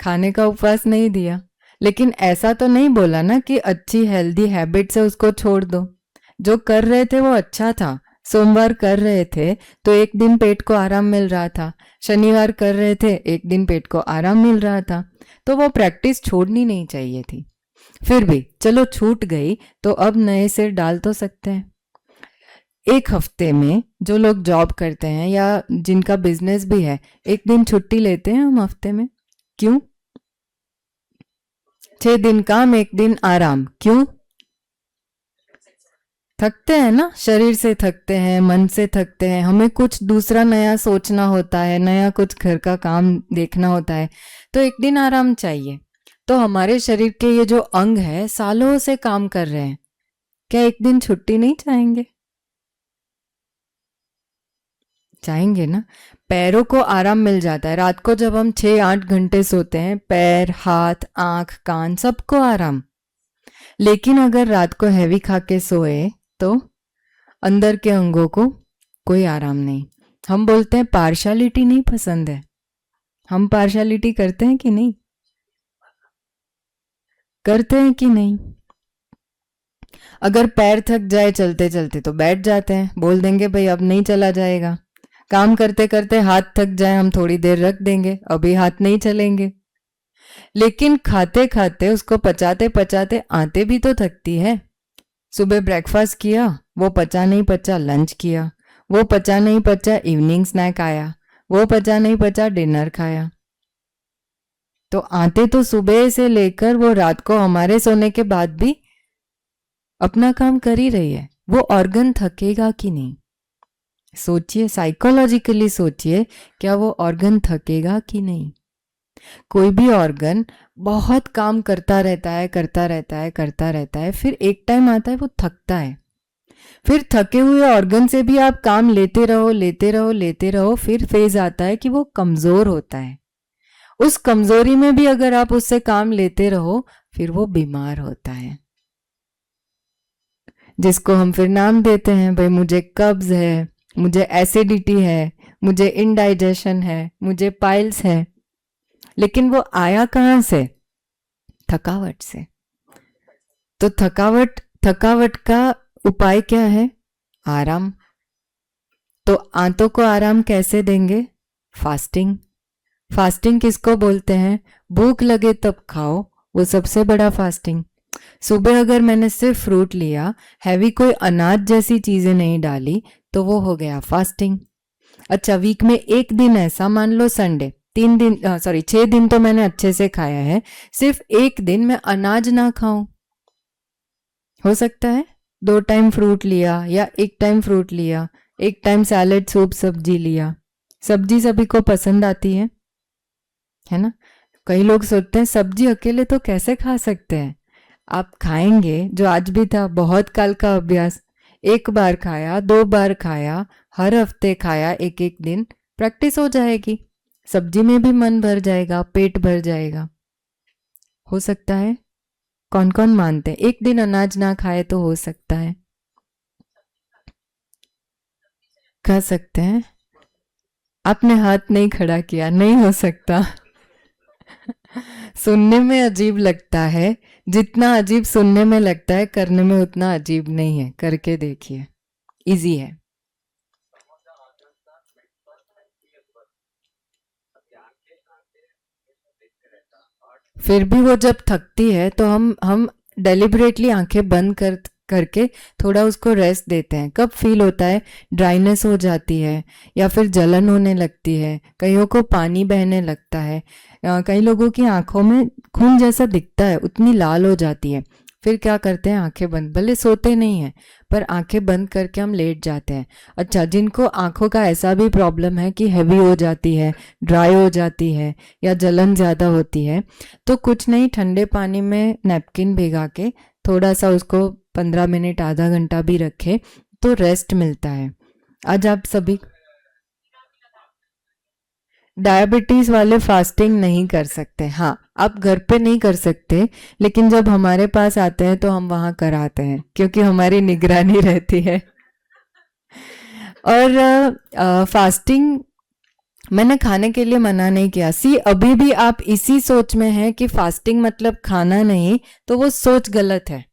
खाने का उपवास नहीं दिया। लेकिन ऐसा तो नहीं बोला ना कि अच्छी हेल्दी हैबिट से उसको छोड़ दो। जो कर रहे थे वो अच्छा था, सोमवार कर रहे थे तो एक दिन पेट को आराम मिल रहा था, शनिवार कर रहे थे एक दिन पेट को आराम मिल रहा था, तो वो प्रैक्टिस छोड़नी नहीं चाहिए थी। फिर भी चलो छूट गई तो अब नए सिर डाल तो सकते हैं। एक हफ्ते में जो लोग जॉब करते हैं या जिनका बिजनेस भी है, एक दिन छुट्टी लेते हैं हम हफ्ते में, क्यों? 6 दिन काम, एक दिन आराम, क्यों? थकते हैं ना, शरीर से थकते हैं, मन से थकते हैं, हमें कुछ दूसरा नया सोचना होता है, नया कुछ घर का काम देखना होता है, तो एक दिन आराम चाहिए। तो हमारे शरीर के ये जो अंग है सालों से काम कर रहे हैं, क्या एक दिन छुट्टी नहीं चाहेंगे? चाहेंगे ना। पैरों को आराम मिल जाता है, रात को जब हम 6-8 घंटे सोते हैं, पैर, हाथ, आंख, कान, सबको आराम। लेकिन अगर रात को हैवी खा के सोए तो अंदर के अंगों को कोई आराम नहीं। हम बोलते हैं पार्शालिटी नहीं पसंद है। हम पार्शालिटी करते हैं कि नहीं? करते हैं कि नहीं? अगर पैर थक जाए चलते चलते तो बैठ जाते हैं, बोल देंगे भाई अब नहीं चला जाएगा। काम करते करते हाथ थक जाए, हम थोड़ी देर रख देंगे, अभी हाथ नहीं चलेंगे। लेकिन खाते खाते उसको पचाते पचाते आंतें भी तो थकती है। सुबह ब्रेकफास्ट किया, वो पचा नहीं पचा लंच किया, वो पचा नहीं पचा इवनिंग स्नैक आया, वो पचा नहीं पचा डिनर खाया। तो आते तो सुबह से लेकर वो रात को हमारे सोने के बाद भी अपना काम कर ही रही है। वो ऑर्गन थकेगा कि नहीं? सोचिए, साइकोलॉजिकली सोचिए, क्या वो ऑर्गन थकेगा कि नहीं? कोई भी ऑर्गन बहुत काम करता रहता है, करता रहता है, करता रहता है, फिर एक टाइम आता है वो थकता है। फिर थके हुए ऑर्गन से भी आप काम लेते रहो, लेते रहो, लेते रहो, फिर फेज आता है कि वो कमजोर होता है। उस कमजोरी में भी अगर आप उससे काम लेते रहो, फिर वो बीमार होता है, जिसको हम फिर नाम देते हैं, भाई मुझे कब्ज है, मुझे एसिडिटी है, मुझे इनडाइजेशन है, मुझे पाइल्स है। लेकिन वो आया कहाँ से? थकावट से। तो थकावट थकावट का उपाय क्या है? आराम। तो आंतों को आराम कैसे देंगे? फास्टिंग। फास्टिंग किसको बोलते हैं? भूख लगे तब खाओ, वो सबसे बड़ा फास्टिंग। सुबह अगर मैंने सिर्फ फ्रूट लिया, हैवी कोई अनाज जैसी चीजें नहीं डाली, तो वो हो गया फास्टिंग। अच्छा, वीक में एक दिन ऐसा, मान लो संडे, 3 दिन 6 दिन तो मैंने अच्छे से खाया है, सिर्फ एक दिन मैं अनाज ना खाऊं, हो सकता है 2 टाइम फ्रूट लिया या एक टाइम फ्रूट लिया, एक टाइम सैलेड सूप सब्जी लिया। सब्जी सभी को पसंद आती है ना? कई लोग सोचते हैं सब्जी अकेले तो कैसे खा सकते हैं। आप खाएंगे, जो आज भी था बहुत काल का अभ्यास, एक बार खाया, 2 बार खाया, हर हफ्ते खाया, एक एक दिन, प्रैक्टिस हो जाएगी। सब्जी में भी मन भर जाएगा, पेट भर जाएगा। हो सकता है? कौन कौन मानते हैं एक दिन अनाज ना खाए तो हो सकता है? खा सकते हैं। आपने हाथ नहीं खड़ा किया, नहीं हो सकता। सुनने में अजीब लगता है, जितना अजीब सुनने में लगता है करने में उतना अजीब नहीं है। करके देखिए, इजी है। फिर भी वो जब थकती है तो हम डेलिबरेटली आंखें बंद करके थोड़ा उसको रेस्ट देते हैं। कब फील होता है? ड्राइनेस हो जाती है या फिर जलन होने लगती है, कईयों को पानी बहने लगता है, कई लोगों की आंखों में खून जैसा दिखता है, उतनी लाल हो जाती है। फिर क्या करते हैं? आंखें बंद, भले सोते नहीं हैं पर आंखें बंद करके हम लेट जाते हैं। अच्छा, जिनको आंखों का ऐसा भी प्रॉब्लम है कि हैवी हो जाती है, ड्राई हो जाती है या जलन ज़्यादा होती है, तो कुछ नहीं, ठंडे पानी में नैपकिन भिगा के थोड़ा सा उसको 15 मिनट आधा घंटा भी रखे तो रेस्ट मिलता है। आज आप सभी डायबिटीज वाले फास्टिंग नहीं कर सकते। हाँ, आप घर पे नहीं कर सकते, लेकिन जब हमारे पास आते हैं तो हम वहाँ कराते हैं, क्योंकि हमारी निगरानी रहती है। और फास्टिंग मैंने खाने के लिए मना नहीं किया। सी, अभी भी आप इसी सोच में हैं कि फास्टिंग मतलब खाना नहीं, तो वो सोच गलत है।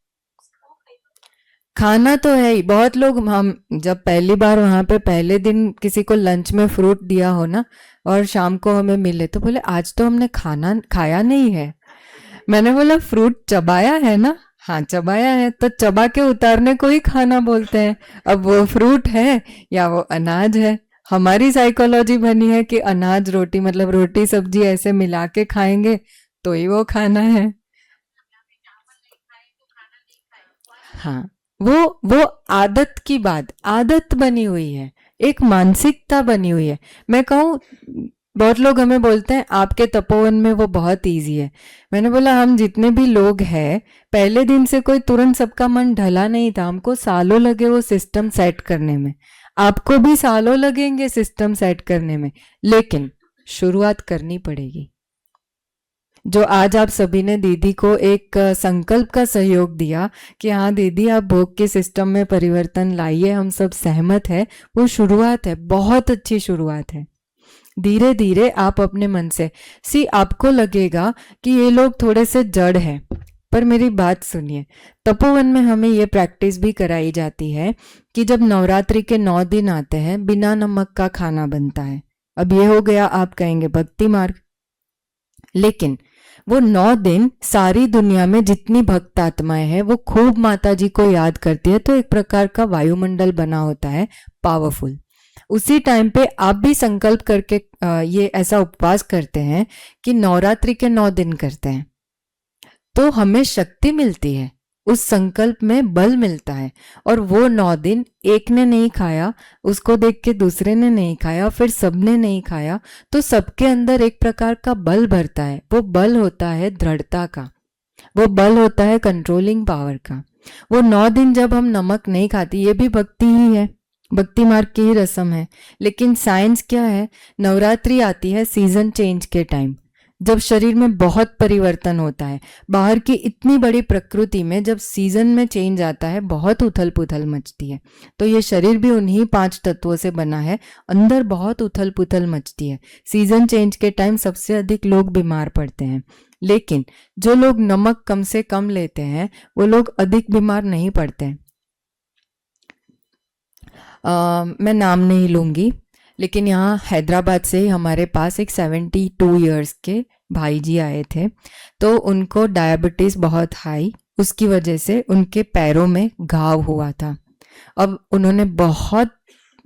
खाना तो है ही। बहुत लोग, हम जब पहली बार वहां पे पहले दिन किसी को लंच में फ्रूट दिया हो ना, और शाम को हमें मिले तो बोले आज तो हमने खाना खाया नहीं है। मैंने बोला फ्रूट चबाया है ना? हाँ चबाया है, तो चबा के उतारने को ही खाना बोलते हैं। अब वो फ्रूट है या वो अनाज है? हमारी साइकोलॉजी बनी है कि अनाज रोटी मतलब रोटी सब्जी ऐसे मिला के खाएंगे तो ही वो खाना है। हाँ, वो आदत की बात, आदत बनी हुई है, एक मानसिकता बनी हुई है। मैं कहूँ, बहुत लोग हमें बोलते हैं आपके तपोवन में वो बहुत इजी है। मैंने बोला हम जितने भी लोग हैं, पहले दिन से कोई तुरंत सबका मन ढला नहीं था, हमको सालों लगे वो सिस्टम सेट करने में। आपको भी सालों लगेंगे सिस्टम सेट करने में, लेकिन शुरुआत करनी पड़ेगी। जो आज आप सभी ने दीदी को एक संकल्प का सहयोग दिया कि हाँ दीदी आप भोग के सिस्टम में परिवर्तन लाइए, हम सब सहमत है, वो शुरुआत है, बहुत अच्छी शुरुआत है। धीरे धीरे आप अपने मन से आपको लगेगा कि ये लोग थोड़े से जड़ हैं, पर मेरी बात सुनिए, तपोवन में हमें ये प्रैक्टिस भी कराई जाती है कि जब नवरात्रि के 9 दिन आते हैं बिना नमक का खाना बनता है। अब ये हो गया आप कहेंगे भक्ति मार्ग, लेकिन वो 9 दिन सारी दुनिया में जितनी भक्त आत्माएं हैं वो खूब माता जी को याद करती है, तो एक प्रकार का वायुमंडल बना होता है पावरफुल। उसी टाइम पे आप भी संकल्प करके ये ऐसा उपवास करते हैं कि नवरात्रि के 9 दिन करते हैं, तो हमें शक्ति मिलती है, उस संकल्प में बल मिलता है। और वो 9 दिन एक ने नहीं खाया, उसको देख के दूसरे ने नहीं खाया, फिर सबने नहीं खाया, तो सबके अंदर एक प्रकार का बल भरता है। वो बल होता है दृढ़ता का, वो बल होता है कंट्रोलिंग पावर का। वो 9 दिन जब हम नमक नहीं खाते, ये भी भक्ति ही है, भक्ति मार्ग की ही रस्म है। लेकिन साइंस क्या है, नवरात्रि आती है सीजन चेंज के टाइम, जब शरीर में बहुत परिवर्तन होता है। बाहर की इतनी बड़ी प्रकृति में जब सीजन में चेंज आता है बहुत उथल पुथल मचती है। तो ये शरीर भी उन्हीं 5 तत्वों से बना है, अंदर बहुत उथल पुथल मचती है। सीजन चेंज के टाइम सबसे अधिक लोग बीमार पड़ते हैं, लेकिन जो लोग नमक कम से कम लेते हैं वो लोग अधिक बीमार नहीं पड़ते हैं। मैं नाम नहीं लूँगी, लेकिन यहाँ हैदराबाद से हमारे पास एक 72 इयर्स के भाई जी आए थे, तो उनको डायबिटीज़ बहुत हाई, उसकी वजह से उनके पैरों में घाव हुआ था। अब उन्होंने बहुत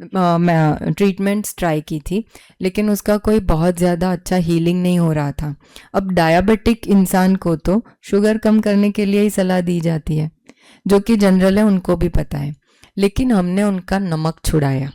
ट्रीटमेंट्स ट्राई की थी, लेकिन उसका कोई बहुत ज़्यादा अच्छा हीलिंग नहीं हो रहा था। अब डायबिटिक इंसान को तो शुगर कम करने के लिए ही सलाह दी जाती है, जो कि जनरल है, उनको भी पता है। लेकिन हमने उनका नमक छुड़ाया।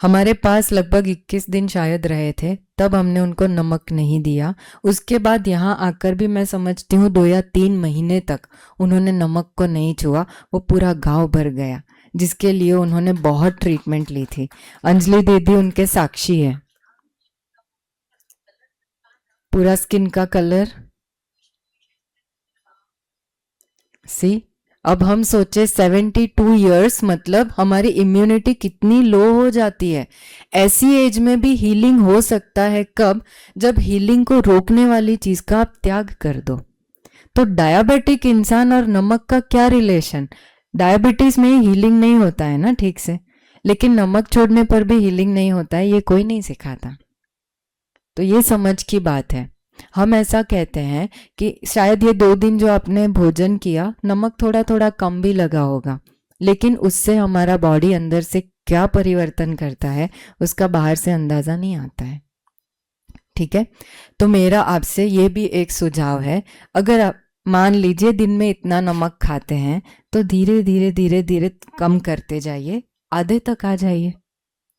हमारे पास लगभग 21 दिन शायद रहे थे, तब हमने उनको नमक नहीं दिया। उसके बाद यहाँ आकर भी मैं समझती हूँ 2 या 3 महीने तक उन्होंने नमक को नहीं छुआ, वो पूरा घाव भर गया, जिसके लिए उन्होंने बहुत ट्रीटमेंट ली थी। अंजलि दीदी उनके साक्षी है। पूरा स्किन का कलर सी। अब हम सोचे 72 इयर्स मतलब हमारी इम्यूनिटी कितनी लो हो जाती है। ऐसी एज में भी हीलिंग हो सकता है कब, जब हीलिंग को रोकने वाली चीज का आप त्याग कर दो। तो डायबिटिक इंसान और नमक का क्या रिलेशन? डायबिटीज में हीलिंग नहीं होता है ना ठीक से, लेकिन नमक छोड़ने पर भी हीलिंग नहीं होता है, ये कोई नहीं सिखाता। तो ये समझ की बात है। हम ऐसा कहते हैं कि शायद ये 2 दिन जो आपने भोजन किया, नमक थोड़ा थोड़ा कम भी लगा होगा, लेकिन उससे हमारा बॉडी अंदर से क्या परिवर्तन करता है उसका बाहर से अंदाजा नहीं आता है। ठीक है, तो मेरा आपसे ये भी एक सुझाव है, अगर आप मान लीजिए दिन में इतना नमक खाते हैं तो धीरे धीरे धीरे धीरे कम करते जाइए, आधे तक आ जाइए,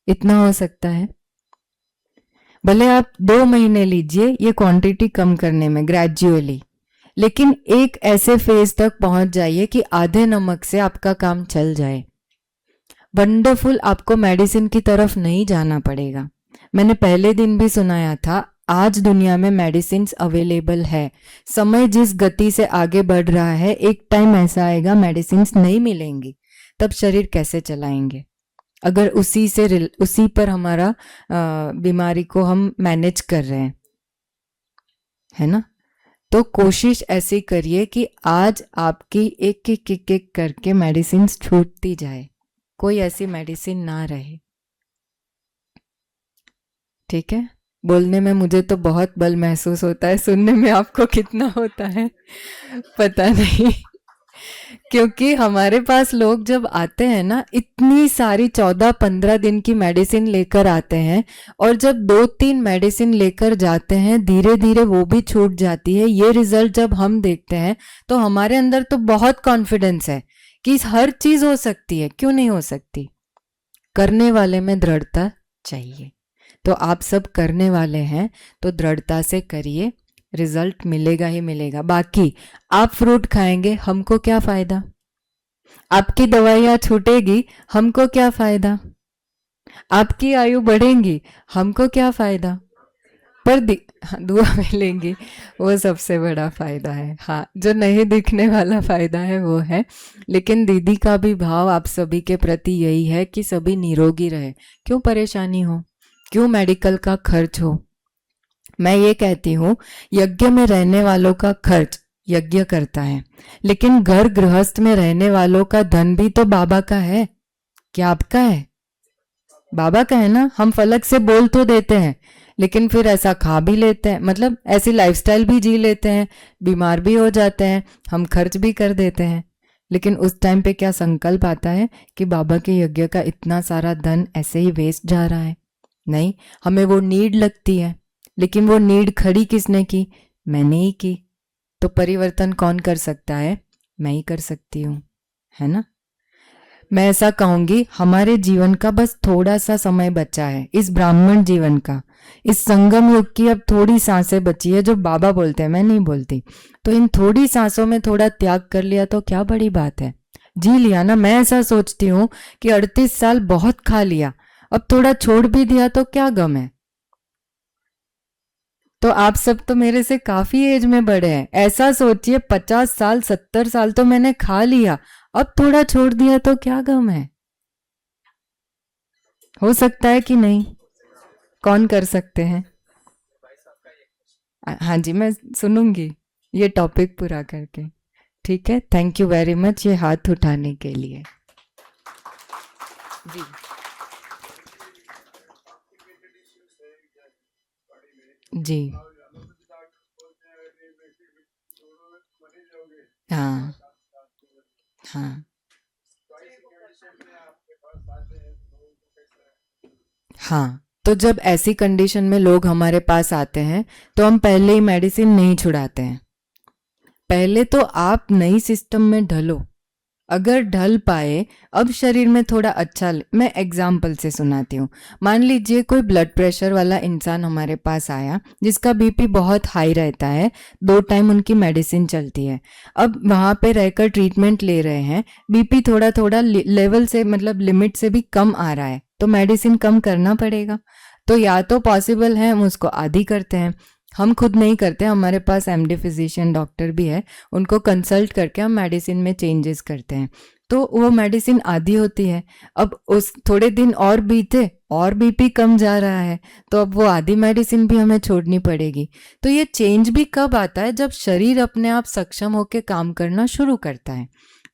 इतना हो सकता है। भले आप 2 महीने लीजिए ये क्वांटिटी कम करने में ग्रेजुअली, लेकिन एक ऐसे फेज तक पहुंच जाइए कि आधे नमक से आपका काम चल जाए। वंडरफुल, आपको मेडिसिन की तरफ नहीं जाना पड़ेगा। मैंने पहले दिन भी सुनाया था, आज दुनिया में मेडिसिन अवेलेबल है। समय जिस गति से आगे बढ़ रहा है, एक टाइम ऐसा आएगा मेडिसिन नहीं मिलेंगी, तब शरीर कैसे चलाएंगे? अगर उसी पर हमारा बीमारी को हम मैनेज कर रहे हैं, है ना? तो कोशिश ऐसी करिए कि आज आपकी एक एक एक एक करके मेडिसिन छूटती जाए, कोई ऐसी मेडिसिन ना रहे। ठीक है, बोलने में मुझे तो बहुत बल महसूस होता है, सुनने में आपको कितना होता है पता नहीं क्योंकि हमारे पास लोग जब आते हैं ना, इतनी सारी 14-15 दिन की मेडिसिन लेकर आते हैं, और जब 2-3 मेडिसिन लेकर जाते हैं धीरे धीरे वो भी छूट जाती है। ये रिजल्ट जब हम देखते हैं तो हमारे अंदर तो बहुत कॉन्फिडेंस है कि हर चीज हो सकती है, क्यों नहीं हो सकती? करने वाले में दृढ़ता चाहिए। तो आप सब करने वाले हैं तो दृढ़ता से करिए, रिजल्ट मिलेगा ही मिलेगा। बाकी आप फ्रूट खाएंगे, हमको क्या फायदा? आपकी दवाइयाँ छूटेगी, हमको क्या फायदा? आपकी आयु बढ़ेगी, हमको क्या फायदा? हाँ, दुआ मिलेंगी, वो सबसे बड़ा फायदा है। हाँ, जो नहीं दिखने वाला फायदा है वो है। लेकिन दीदी का भी भाव आप सभी के प्रति यही है कि सभी निरोगी रहे। क्यों परेशानी हो, क्यों मेडिकल का खर्च हो। मैं ये कहती हूँ, यज्ञ में रहने वालों का खर्च यज्ञ करता है, लेकिन घर गृहस्थ में रहने वालों का धन भी तो बाबा का है। क्या आपका है? बाबा का है ना। हम फलक से बोल तो देते हैं, लेकिन फिर ऐसा खा भी लेते हैं, मतलब ऐसी लाइफस्टाइल भी जी लेते हैं, बीमार भी हो जाते हैं, हम खर्च भी कर देते हैं। लेकिन उस टाइम पे क्या संकल्प आता है कि बाबा के यज्ञ का इतना सारा धन ऐसे ही वेस्ट जा रहा है? नहीं, हमें वो नीड लगती है, लेकिन वो नीड खड़ी किसने की? मैंने ही की। तो परिवर्तन कौन कर सकता है? मैं ही कर सकती हूँ, है ना। मैं ऐसा कहूंगी, हमारे जीवन का बस थोड़ा सा समय बचा है, इस ब्राह्मण जीवन का, इस संगम युग की अब थोड़ी सांसें बची है, जो बाबा बोलते हैं, मैं नहीं बोलती। तो इन थोड़ी सांसों में थोड़ा त्याग कर लिया तो क्या बड़ी बात है। जी लिया ना। मैं ऐसा सोचती हूँ कि 38 साल बहुत खा लिया, अब थोड़ा छोड़ भी दिया तो क्या गम है। तो आप सब तो मेरे से काफी एज में बड़े हैं, ऐसा सोचिए 50 साल 70 साल तो मैंने खा लिया, अब थोड़ा छोड़ दिया तो क्या गम है। हो सकता है कि नहीं? कौन कर सकते हैं? हाँ जी, मैं सुनूंगी ये टॉपिक पूरा करके। ठीक है, थैंक यू वेरी मच ये हाथ उठाने के लिए। जी। जी। हाँ। हाँ। हाँ, तो जब ऐसी कंडीशन में लोग हमारे पास आते हैं तो हम पहले ही मेडिसिन नहीं छुड़ाते हैं। पहले तो आप नई सिस्टम में ढलो, अगर ढल पाए। अब शरीर में थोड़ा अच्छा मैं एग्जाम्पल से सुनाती हूँ। मान लीजिए कोई ब्लड प्रेशर वाला इंसान हमारे पास आया, जिसका बीपी बहुत हाई रहता है, 2 टाइम उनकी मेडिसिन चलती है, अब वहाँ पे रहकर ट्रीटमेंट ले रहे हैं, बीपी थोड़ा थोड़ा लेवल से मतलब लिमिट से भी कम आ रहा है, तो मेडिसिन कम करना पड़ेगा। तो या तो पॉसिबल है हम उसको आधी करते हैं, हम खुद नहीं करते, हमारे पास एमडी फिजिशियन डॉक्टर भी है, उनको कंसल्ट करके हम मेडिसिन में चेंजेस करते हैं, तो वो मेडिसिन आधी होती है। अब उस थोड़े दिन और बीते और बीपी कम जा रहा है, तो अब वो आधी मेडिसिन भी हमें छोड़नी पड़ेगी। तो ये चेंज भी कब आता है? जब शरीर अपने आप सक्षम होकर काम करना शुरू करता है।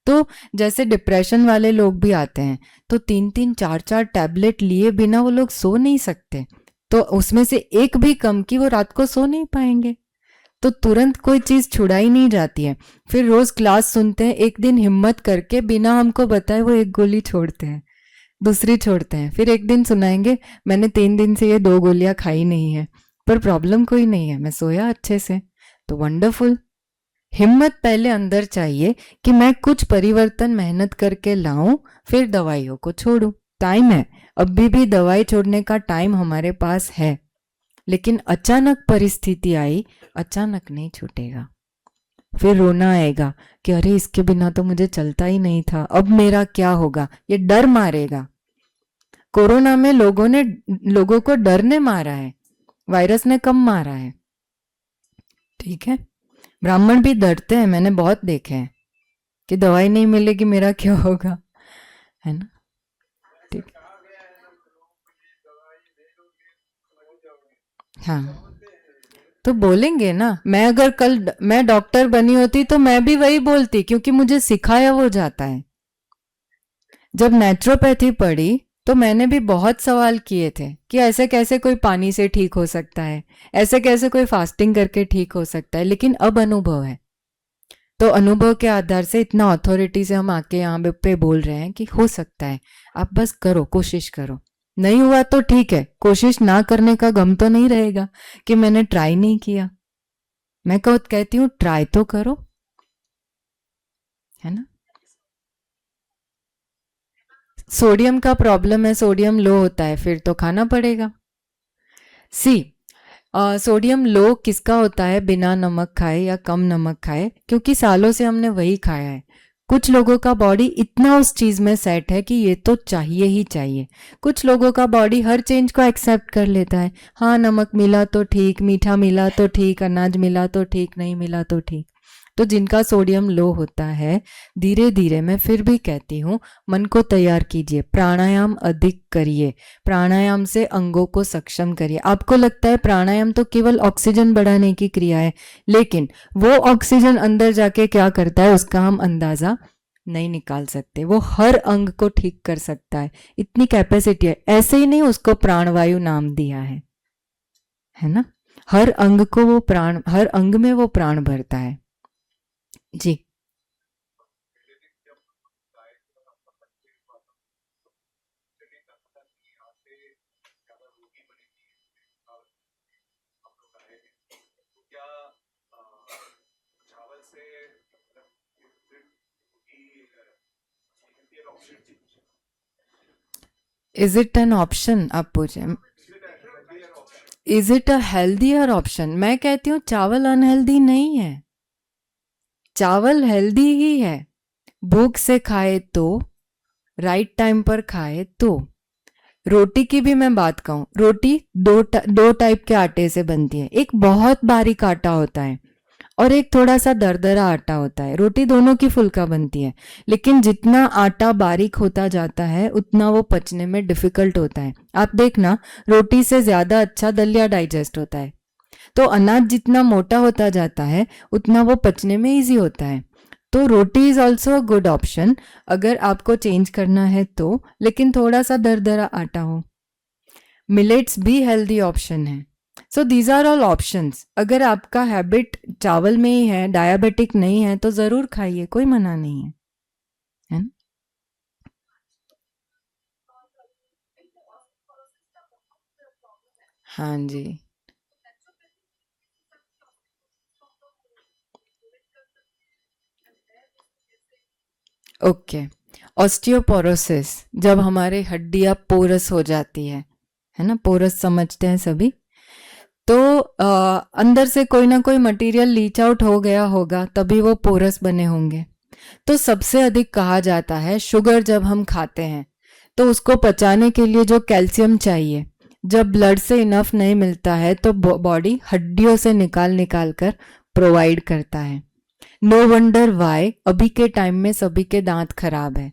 तो जैसे डिप्रेशन वाले लोग भी आते हैं, तो 3-3 4-4 टैबलेट लिए बिना वो लोग सो नहीं सकते, तो उसमें से एक भी कम की वो रात को सो नहीं पाएंगे। तो तुरंत कोई चीज छुड़ाई नहीं जाती है। फिर रोज क्लास सुनते हैं, एक दिन हिम्मत करके बिना हमको बताए वो एक गोली छोड़ते हैं, दूसरी छोड़ते हैं, फिर एक दिन सुनाएंगे मैंने 3 दिन से ये 2 गोलियां खाई नहीं है, पर प्रॉब्लम कोई नहीं है, मैं सोया अच्छे से। तो वंडरफुल। हिम्मत पहले अंदर चाहिए कि मैं कुछ परिवर्तन मेहनत करके लाऊं, फिर दवाइयों को छोड़ूं। टाइम है, अभी भी दवाई छोड़ने का टाइम हमारे पास है, लेकिन अचानक परिस्थिति आई, अचानक नहीं छूटेगा। फिर रोना आएगा कि अरे इसके बिना तो मुझे चलता ही नहीं था, अब मेरा क्या होगा, ये डर मारेगा। कोरोना में लोगों को डर ने मारा है, वायरस ने कम मारा है। ठीक है, ब्राह्मण भी डरते हैं, मैंने बहुत देखे हैं कि दवाई नहीं मिलेगी मेरा क्या होगा, है ना। ठीक। हाँ, तो बोलेंगे ना। मैं अगर कल मैं डॉक्टर बनी होती तो मैं भी वही बोलती, क्योंकि मुझे सिखाया वो जाता है। जब नेचुरोपैथी पढ़ी तो मैंने भी बहुत सवाल किए थे कि ऐसे कैसे कोई पानी से ठीक हो सकता है, ऐसे कैसे कोई फास्टिंग करके ठीक हो सकता है, लेकिन अब अनुभव है। तो अनुभव के आधार से इतना अथॉरिटी से हम आके यहाँ पे बोल रहे हैं कि हो सकता है, आप बस करो, कोशिश करो। नहीं हुआ तो ठीक है, कोशिश ना करने का गम तो नहीं रहेगा कि मैंने ट्राई नहीं किया। मैं कहती हूँ ट्राई तो करो, है ना। सोडियम का प्रॉब्लम है, सोडियम लो होता है, फिर तो खाना पड़ेगा। सी सोडियम लो किसका होता है बिना नमक खाए या कम नमक खाए? क्योंकि सालों से हमने वही खाया है। कुछ लोगों का बॉडी इतना उस चीज में सेट है कि ये तो चाहिए ही चाहिए। कुछ लोगों का बॉडी हर चेंज को एक्सेप्ट कर लेता है। हाँ, नमक मिला तो ठीक, मीठा मिला तो ठीक, अनाज मिला तो ठीक, नहीं मिला तो ठीक। तो जिनका सोडियम लो होता है, धीरे धीरे मैं फिर भी कहती हूँ, मन को तैयार कीजिए, प्राणायाम अधिक करिए, प्राणायाम से अंगों को सक्षम करिए। आपको लगता है प्राणायाम तो केवल ऑक्सीजन बढ़ाने की क्रिया है, लेकिन वो ऑक्सीजन अंदर जाके क्या करता है उसका हम अंदाजा नहीं निकाल सकते। वो हर अंग को ठीक कर सकता है, इतनी कैपेसिटी है। ऐसे ही नहीं उसको प्राणवायु नाम दिया है ना। हर अंग को वो प्राण, हर अंग में वो प्राण भरता है। जी। इज इट एन ऑप्शन, आप पूछे is it a healthier option? मैं कहती हूँ चावल अनहेल्दी नहीं है, चावल हेल्दी ही है। भूख से खाए तो, राइट टाइम पर खाए तो। रोटी की भी मैं बात कहूँ, रोटी दो टाइप के आटे से बनती है। एक बहुत बारीक आटा होता है और एक थोड़ा सा दरदरा आटा होता है। रोटी दोनों की फुल्का बनती है, लेकिन जितना आटा बारीक होता जाता है उतना वो पचने में डिफिकल्ट होता है। आप देखना, रोटी से ज्यादा अच्छा दलिया डाइजेस्ट होता है। तो अनाज जितना मोटा होता जाता है उतना वो पचने में इजी होता है। तो roti is also a good option अगर आपको चेंज करना है तो, लेकिन थोड़ा सा दरदरा आटा हो। मिलेट्स भी हेल्दी ऑप्शन है। So these are all options. अगर आपका हैबिट चावल में ही है, डायबिटिक नहीं है, तो जरूर खाइए, कोई मना नहीं है ना। हाँ जी। ओके। ऑस्टियोपोरोसिस, जब हमारे हड्डियां पोरस हो जाती है ना, पोरस समझते हैं सभी। तो अंदर से कोई ना कोई मटेरियल लीच आउट हो गया होगा, तभी वो पोरस बने होंगे। तो सबसे अधिक कहा जाता है शुगर जब हम खाते हैं तो उसको पचाने के लिए जो कैल्शियम चाहिए, जब ब्लड से इनफ नहीं मिलता है तो बॉडी हड्डियों से निकाल निकाल कर प्रोवाइड करता है। नो वंडर वाई अभी के टाइम में सभी के दांत खराब है।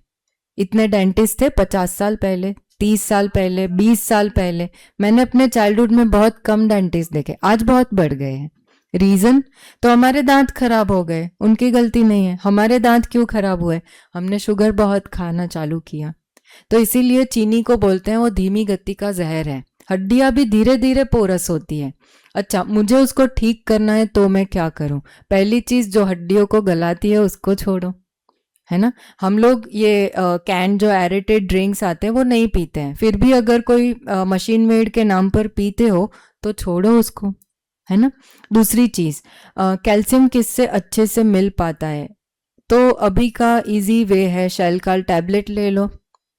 इतने डेंटिस्ट थे 50 साल पहले, 30 साल पहले, 20 साल पहले। मैंने अपने चाइल्डहुड में बहुत कम डेंटिस्ट देखे, आज बहुत बढ़ गए हैं। रीजन, तो हमारे दांत खराब हो गए, उनकी गलती नहीं है। हमारे दांत क्यों खराब हुए? हमने शुगर बहुत खाना चालू किया। तो इसीलिए चीनी को बोलते हैं वो धीमी गति का जहर है। हड्डियां भी धीरे धीरे पोरस होती है। अच्छा, मुझे उसको ठीक करना है तो मैं क्या करूं? पहली चीज, जो हड्डियों को गलाती है उसको छोड़ो, है ना। हम लोग ये कैन जो एरेटेड ड्रिंक्स आते हैं वो नहीं पीते हैं, फिर भी अगर कोई मशीन मेड के नाम पर पीते हो तो छोड़ो उसको, है ना। दूसरी चीज, कैल्शियम किससे अच्छे से मिल पाता है? तो अभी का इजी वे है, शैलकाल टैबलेट ले लो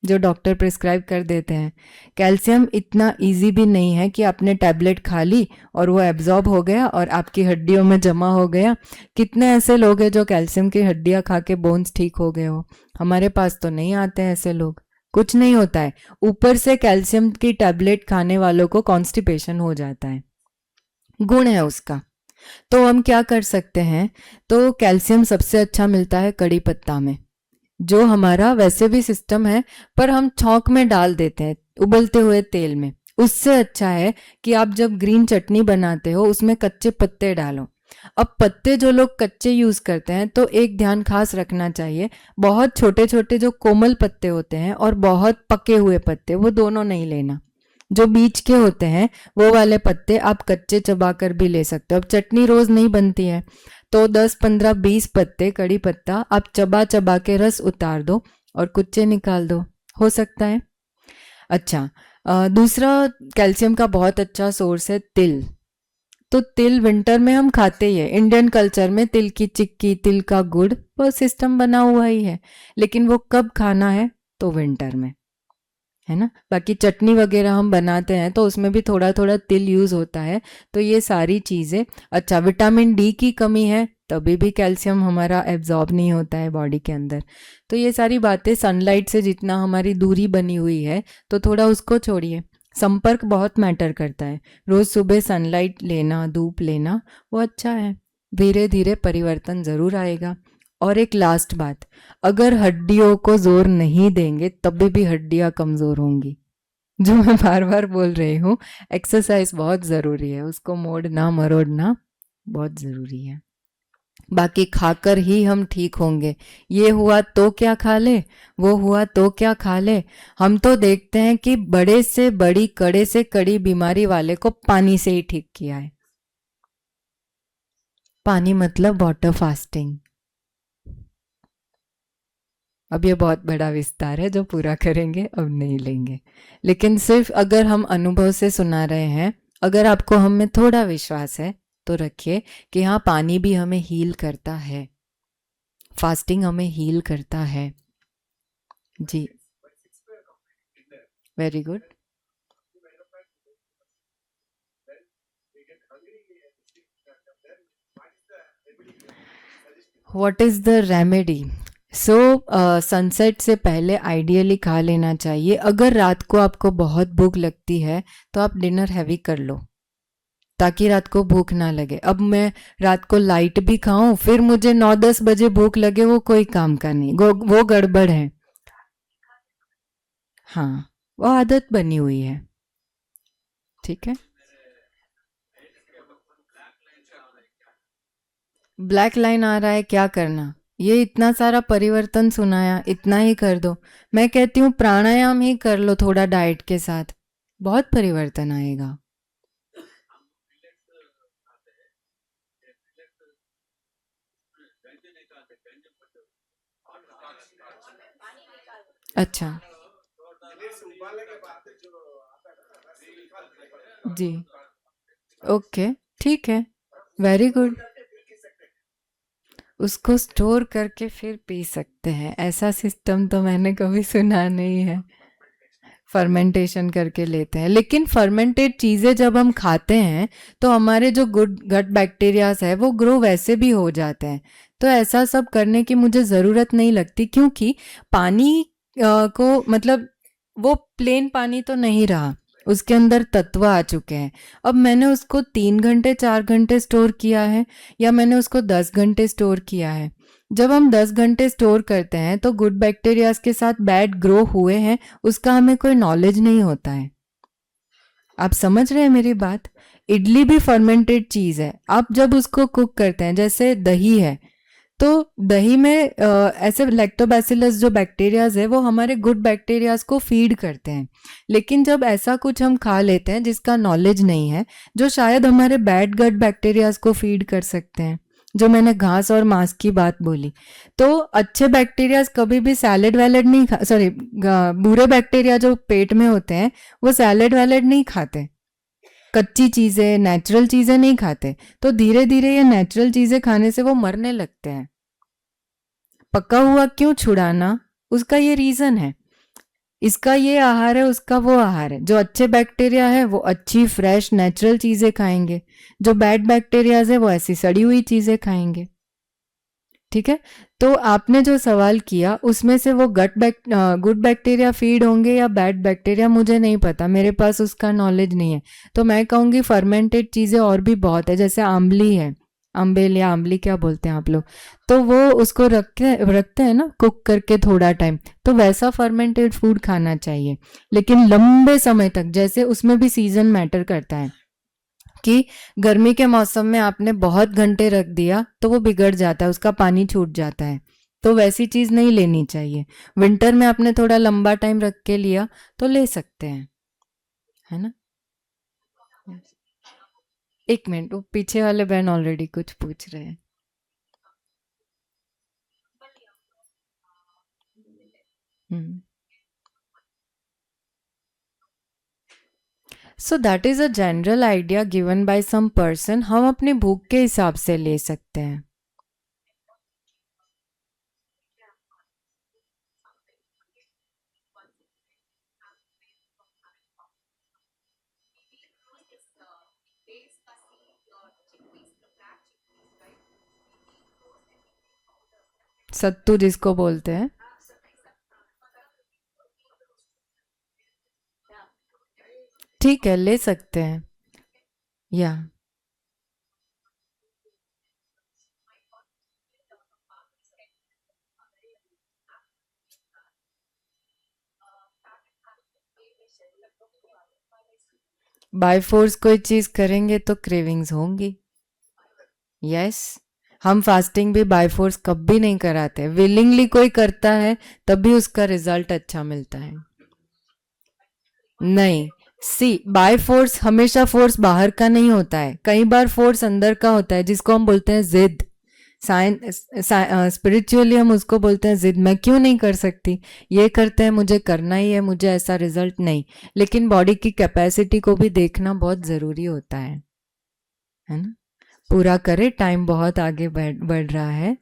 जो डॉक्टर प्रिस्क्राइब कर देते हैं। कैल्शियम इतना इजी भी नहीं है कि आपने टैबलेट खा ली और वो एब्जॉर्ब हो गया और आपकी हड्डियों में जमा हो गया। कितने ऐसे लोग हैं जो कैल्शियम की हड्डियां खा के बोन्स ठीक हो गए हो? हमारे पास तो नहीं आते हैं ऐसे लोग। कुछ नहीं होता है, ऊपर से कैल्शियम की टैबलेट खाने वालों को कॉन्स्टिपेशन हो जाता है, गुण है उसका। तो हम क्या कर सकते हैं? तो कैल्शियम सबसे अच्छा मिलता है कड़ी पत्ता में, जो हमारा वैसे भी सिस्टम है, पर हम छौंक में डाल देते हैं उबलते हुए तेल में। उससे अच्छा है कि आप जब ग्रीन चटनी बनाते हो उसमें कच्चे पत्ते डालो। अब पत्ते जो लोग कच्चे यूज करते हैं, तो एक ध्यान खास रखना चाहिए, बहुत छोटे छोटे जो कोमल पत्ते होते हैं और बहुत पके हुए पत्ते, वो दोनों नहीं लेना। जो बीच के होते हैं वो वाले पत्ते आप कच्चे चबाकर भी ले सकते हो। अब चटनी रोज नहीं बनती है, तो 10 15 20 पत्ते कड़ी पत्ता आप चबा चबा के रस उतार दो और कुच्चे निकाल दो, हो सकता है। अच्छा, दूसरा कैल्शियम का बहुत अच्छा सोर्स है तिल। तो तिल विंटर में हम खाते ही है, इंडियन कल्चर में तिल की चिक्की, तिल का गुड़, वो सिस्टम बना हुआ ही है। लेकिन वो कब खाना है? तो विंटर में, है ना। बाकी चटनी वगैरह हम बनाते हैं तो उसमें भी थोड़ा थोड़ा तिल यूज़ होता है। तो ये सारी चीज़ें। अच्छा, विटामिन डी की कमी है तभी भी कैल्शियम हमारा एब्जॉर्ब नहीं होता है बॉडी के अंदर। तो ये सारी बातें, सनलाइट से जितना हमारी दूरी बनी हुई है तो थोड़ा उसको छोड़िए। संपर्क बहुत मैटर करता है। रोज़ सुबह सनलाइट लेना, धूप लेना, वो अच्छा है। धीरे धीरे परिवर्तन ज़रूर आएगा। और एक लास्ट बात, अगर हड्डियों को जोर नहीं देंगे तभी भी हड्डियां कमजोर होंगी। जो मैं बार बार बोल रही हूँ, एक्सरसाइज बहुत ज़रूरी है, उसको मोड़ना मरोड़ना बहुत ज़रूरी है। बाकी खाकर ही हम ठीक होंगे। ये हुआ तो क्या खा ले, वो हुआ तो क्या खा ले। हम तो देखते हैं कि बड़े से बड़ी, कड़े से कड़ी बीमारी वाले को पानी से ही ठीक किया है। पानी मतलब वाटर फास्टिंग। अब ये बहुत बड़ा विस्तार है जो पूरा करेंगे अब नहीं लेंगे। लेकिन सिर्फ अगर हम अनुभव से सुना रहे हैं, अगर आपको हम में थोड़ा विश्वास है तो रखिए कि हाँ, पानी भी हमें हील करता है, फास्टिंग हमें हील करता है। जी, very good. What is the remedy? So sunset से पहले आइडियली खा लेना चाहिए। अगर रात को आपको बहुत भूख लगती है तो आप डिनर हैवी कर लो ताकि रात को भूख ना लगे। अब मैं रात को लाइट भी खाऊं फिर मुझे 9-10 बजे भूख लगे, वो कोई काम का नहीं, वो गड़बड़ है। हाँ, वो आदत बनी हुई है। ठीक है। ब्लैक लाइन आ रहा है, क्या करना? ये इतना सारा परिवर्तन सुनाया, इतना ही कर दो। मैं कहती हूँ प्राणायाम ही कर लो थोड़ा डाइट के साथ, बहुत परिवर्तन आएगा। अच्छा। जी। ओके। ठीक है। Very good. उसको स्टोर करके फिर पी सकते हैं, ऐसा सिस्टम तो मैंने कभी सुना नहीं है। फर्मेंटेशन करके लेते हैं, लेकिन फर्मेंटेड चीज़ें जब हम खाते हैं तो हमारे जो गुड गट बैक्टीरियाज है वो ग्रो वैसे भी हो जाते हैं। तो ऐसा सब करने की मुझे ज़रूरत नहीं लगती, क्योंकि पानी को मतलब वो प्लेन पानी तो नहीं रहा, उसके अंदर तत्व आ चुके हैं। अब मैंने उसको 3 घंटे 4 घंटे स्टोर किया है या मैंने उसको 10 घंटे स्टोर किया है। जब हम 10 घंटे स्टोर करते हैं तो गुड बैक्टीरियाज के साथ बैड ग्रो हुए हैं, उसका हमें कोई नॉलेज नहीं होता है। आप समझ रहे हैं मेरी बात? इडली भी फर्मेंटेड चीज़ है। आप जब उसको कुक करते हैं, जैसे दही है, तो दही में ऐसे लैक्टोबैसिलस जो बैक्टीरियाज है वो हमारे गुड बैक्टीरियाज को फीड करते हैं। लेकिन जब ऐसा कुछ हम खा लेते हैं जिसका नॉलेज नहीं है, जो शायद हमारे बैड गट बैक्टीरियाज को फीड कर सकते हैं, जो मैंने घास और मांस की बात बोली, तो अच्छे बैक्टीरियाज कभी भी सैलेड वैलेड नहीं खा, सॉरी, बुरे बैक्टीरिया जो पेट में होते हैं वो सैलेड वैलेड नहीं खाते, कच्ची चीजें, नेचुरल चीजें नहीं खाते। तो धीरे धीरे ये नेचुरल चीजें खाने से वो मरने लगते हैं। पका हुआ क्यों छुड़ाना? उसका ये रीजन है, इसका ये आहार है, उसका वो आहार है। जो अच्छे बैक्टीरिया है वो अच्छी फ्रेश नेचुरल चीजें खाएंगे, जो बैड बैक्टीरियाज है वो ऐसी सड़ी हुई चीजें खाएंगे। ठीक है। तो आपने जो सवाल किया उसमें से वो गुड बैक्टीरिया फीड होंगे या बैड बैक्टीरिया, मुझे नहीं पता, मेरे पास उसका नॉलेज नहीं है। तो मैं कहूँगी फर्मेंटेड चीज़ें और भी बहुत है, जैसे आंवली है, अम्बेल या आंवली क्या बोलते हैं आप लोग, तो वो उसको रखते हैं ना कुक करके थोड़ा टाइम, तो वैसा फर्मेंटेड फूड खाना चाहिए। लेकिन लंबे समय तक, जैसे उसमें भी सीजन मैटर करता है कि गर्मी के मौसम में आपने बहुत घंटे रख दिया तो वो बिगड़ जाता है, उसका पानी छूट जाता है, तो वैसी चीज़ नहीं लेनी चाहिए। विंटर में आपने थोड़ा लंबा टाइम रख के लिया तो ले सकते हैं, है ना। एक मिनट, वो पीछे वाले बहन ऑलरेडी कुछ पूछ रहे हैं। So that is a general idea given by some person, हम अपनी भूख के हिसाब से ले सकते हैं। सत्तू जिसको बोलते हैं। ठीक है, ले सकते हैं। या बाय फोर्स कोई चीज करेंगे तो क्रेविंग्स होंगी। यस, हम फास्टिंग भी बाय फोर्स कभी नहीं कराते, विलिंगली कोई करता है तभी उसका रिजल्ट अच्छा मिलता है। नहीं, सी बाय फोर्स हमेशा फोर्स बाहर का नहीं होता है, कई बार फोर्स अंदर का होता है जिसको हम बोलते हैं जिद। साइंस स्पिरिचुअली हम उसको बोलते हैं जिद, मैं क्यों नहीं कर सकती, ये करते हैं मुझे करना ही है, मुझे ऐसा रिजल्ट नहीं। लेकिन बॉडी की कैपेसिटी को भी देखना बहुत ज़रूरी होता है ना। पूरा करे, टाइम बहुत आगे बढ़ रहा है,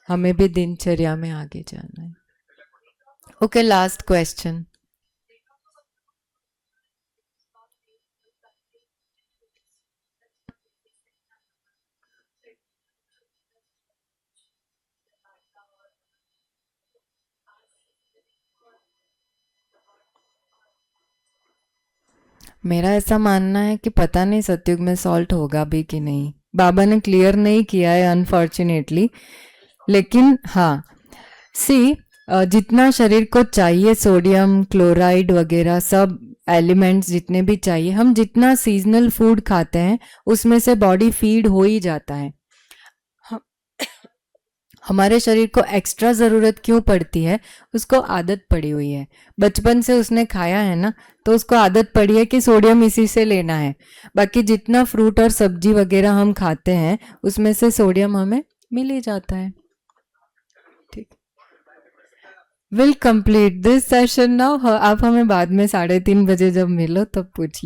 हमें भी दिनचर्या में आगे जाना है। Okay, last question. मेरा ऐसा मानना है कि पता नहीं सतयुग में सॉल्ट होगा भी कि नहीं, बाबा ने क्लियर नहीं किया है अनफॉर्चुनेटली। लेकिन हाँ, सी जितना शरीर को चाहिए सोडियम क्लोराइड वगैरह सब एलिमेंट्स जितने भी चाहिए, हम जितना सीजनल फूड खाते हैं उसमें से बॉडी फीड हो ही जाता है। हम- हमारे शरीर को एक्स्ट्रा ज़रूरत क्यों पड़ती है, उसको आदत पड़ी हुई है, बचपन से उसने खाया है ना, तो उसको आदत पड़ी है कि सोडियम इसी से लेना है। बाकी जितना फ्रूट और सब्जी वगैरह हम खाते हैं उसमें से सोडियम हमें मिल ही जाता है। ठीक, will complete this session now. आप हमें बाद में 3:30 बजे जब मिलो तब पूछिए।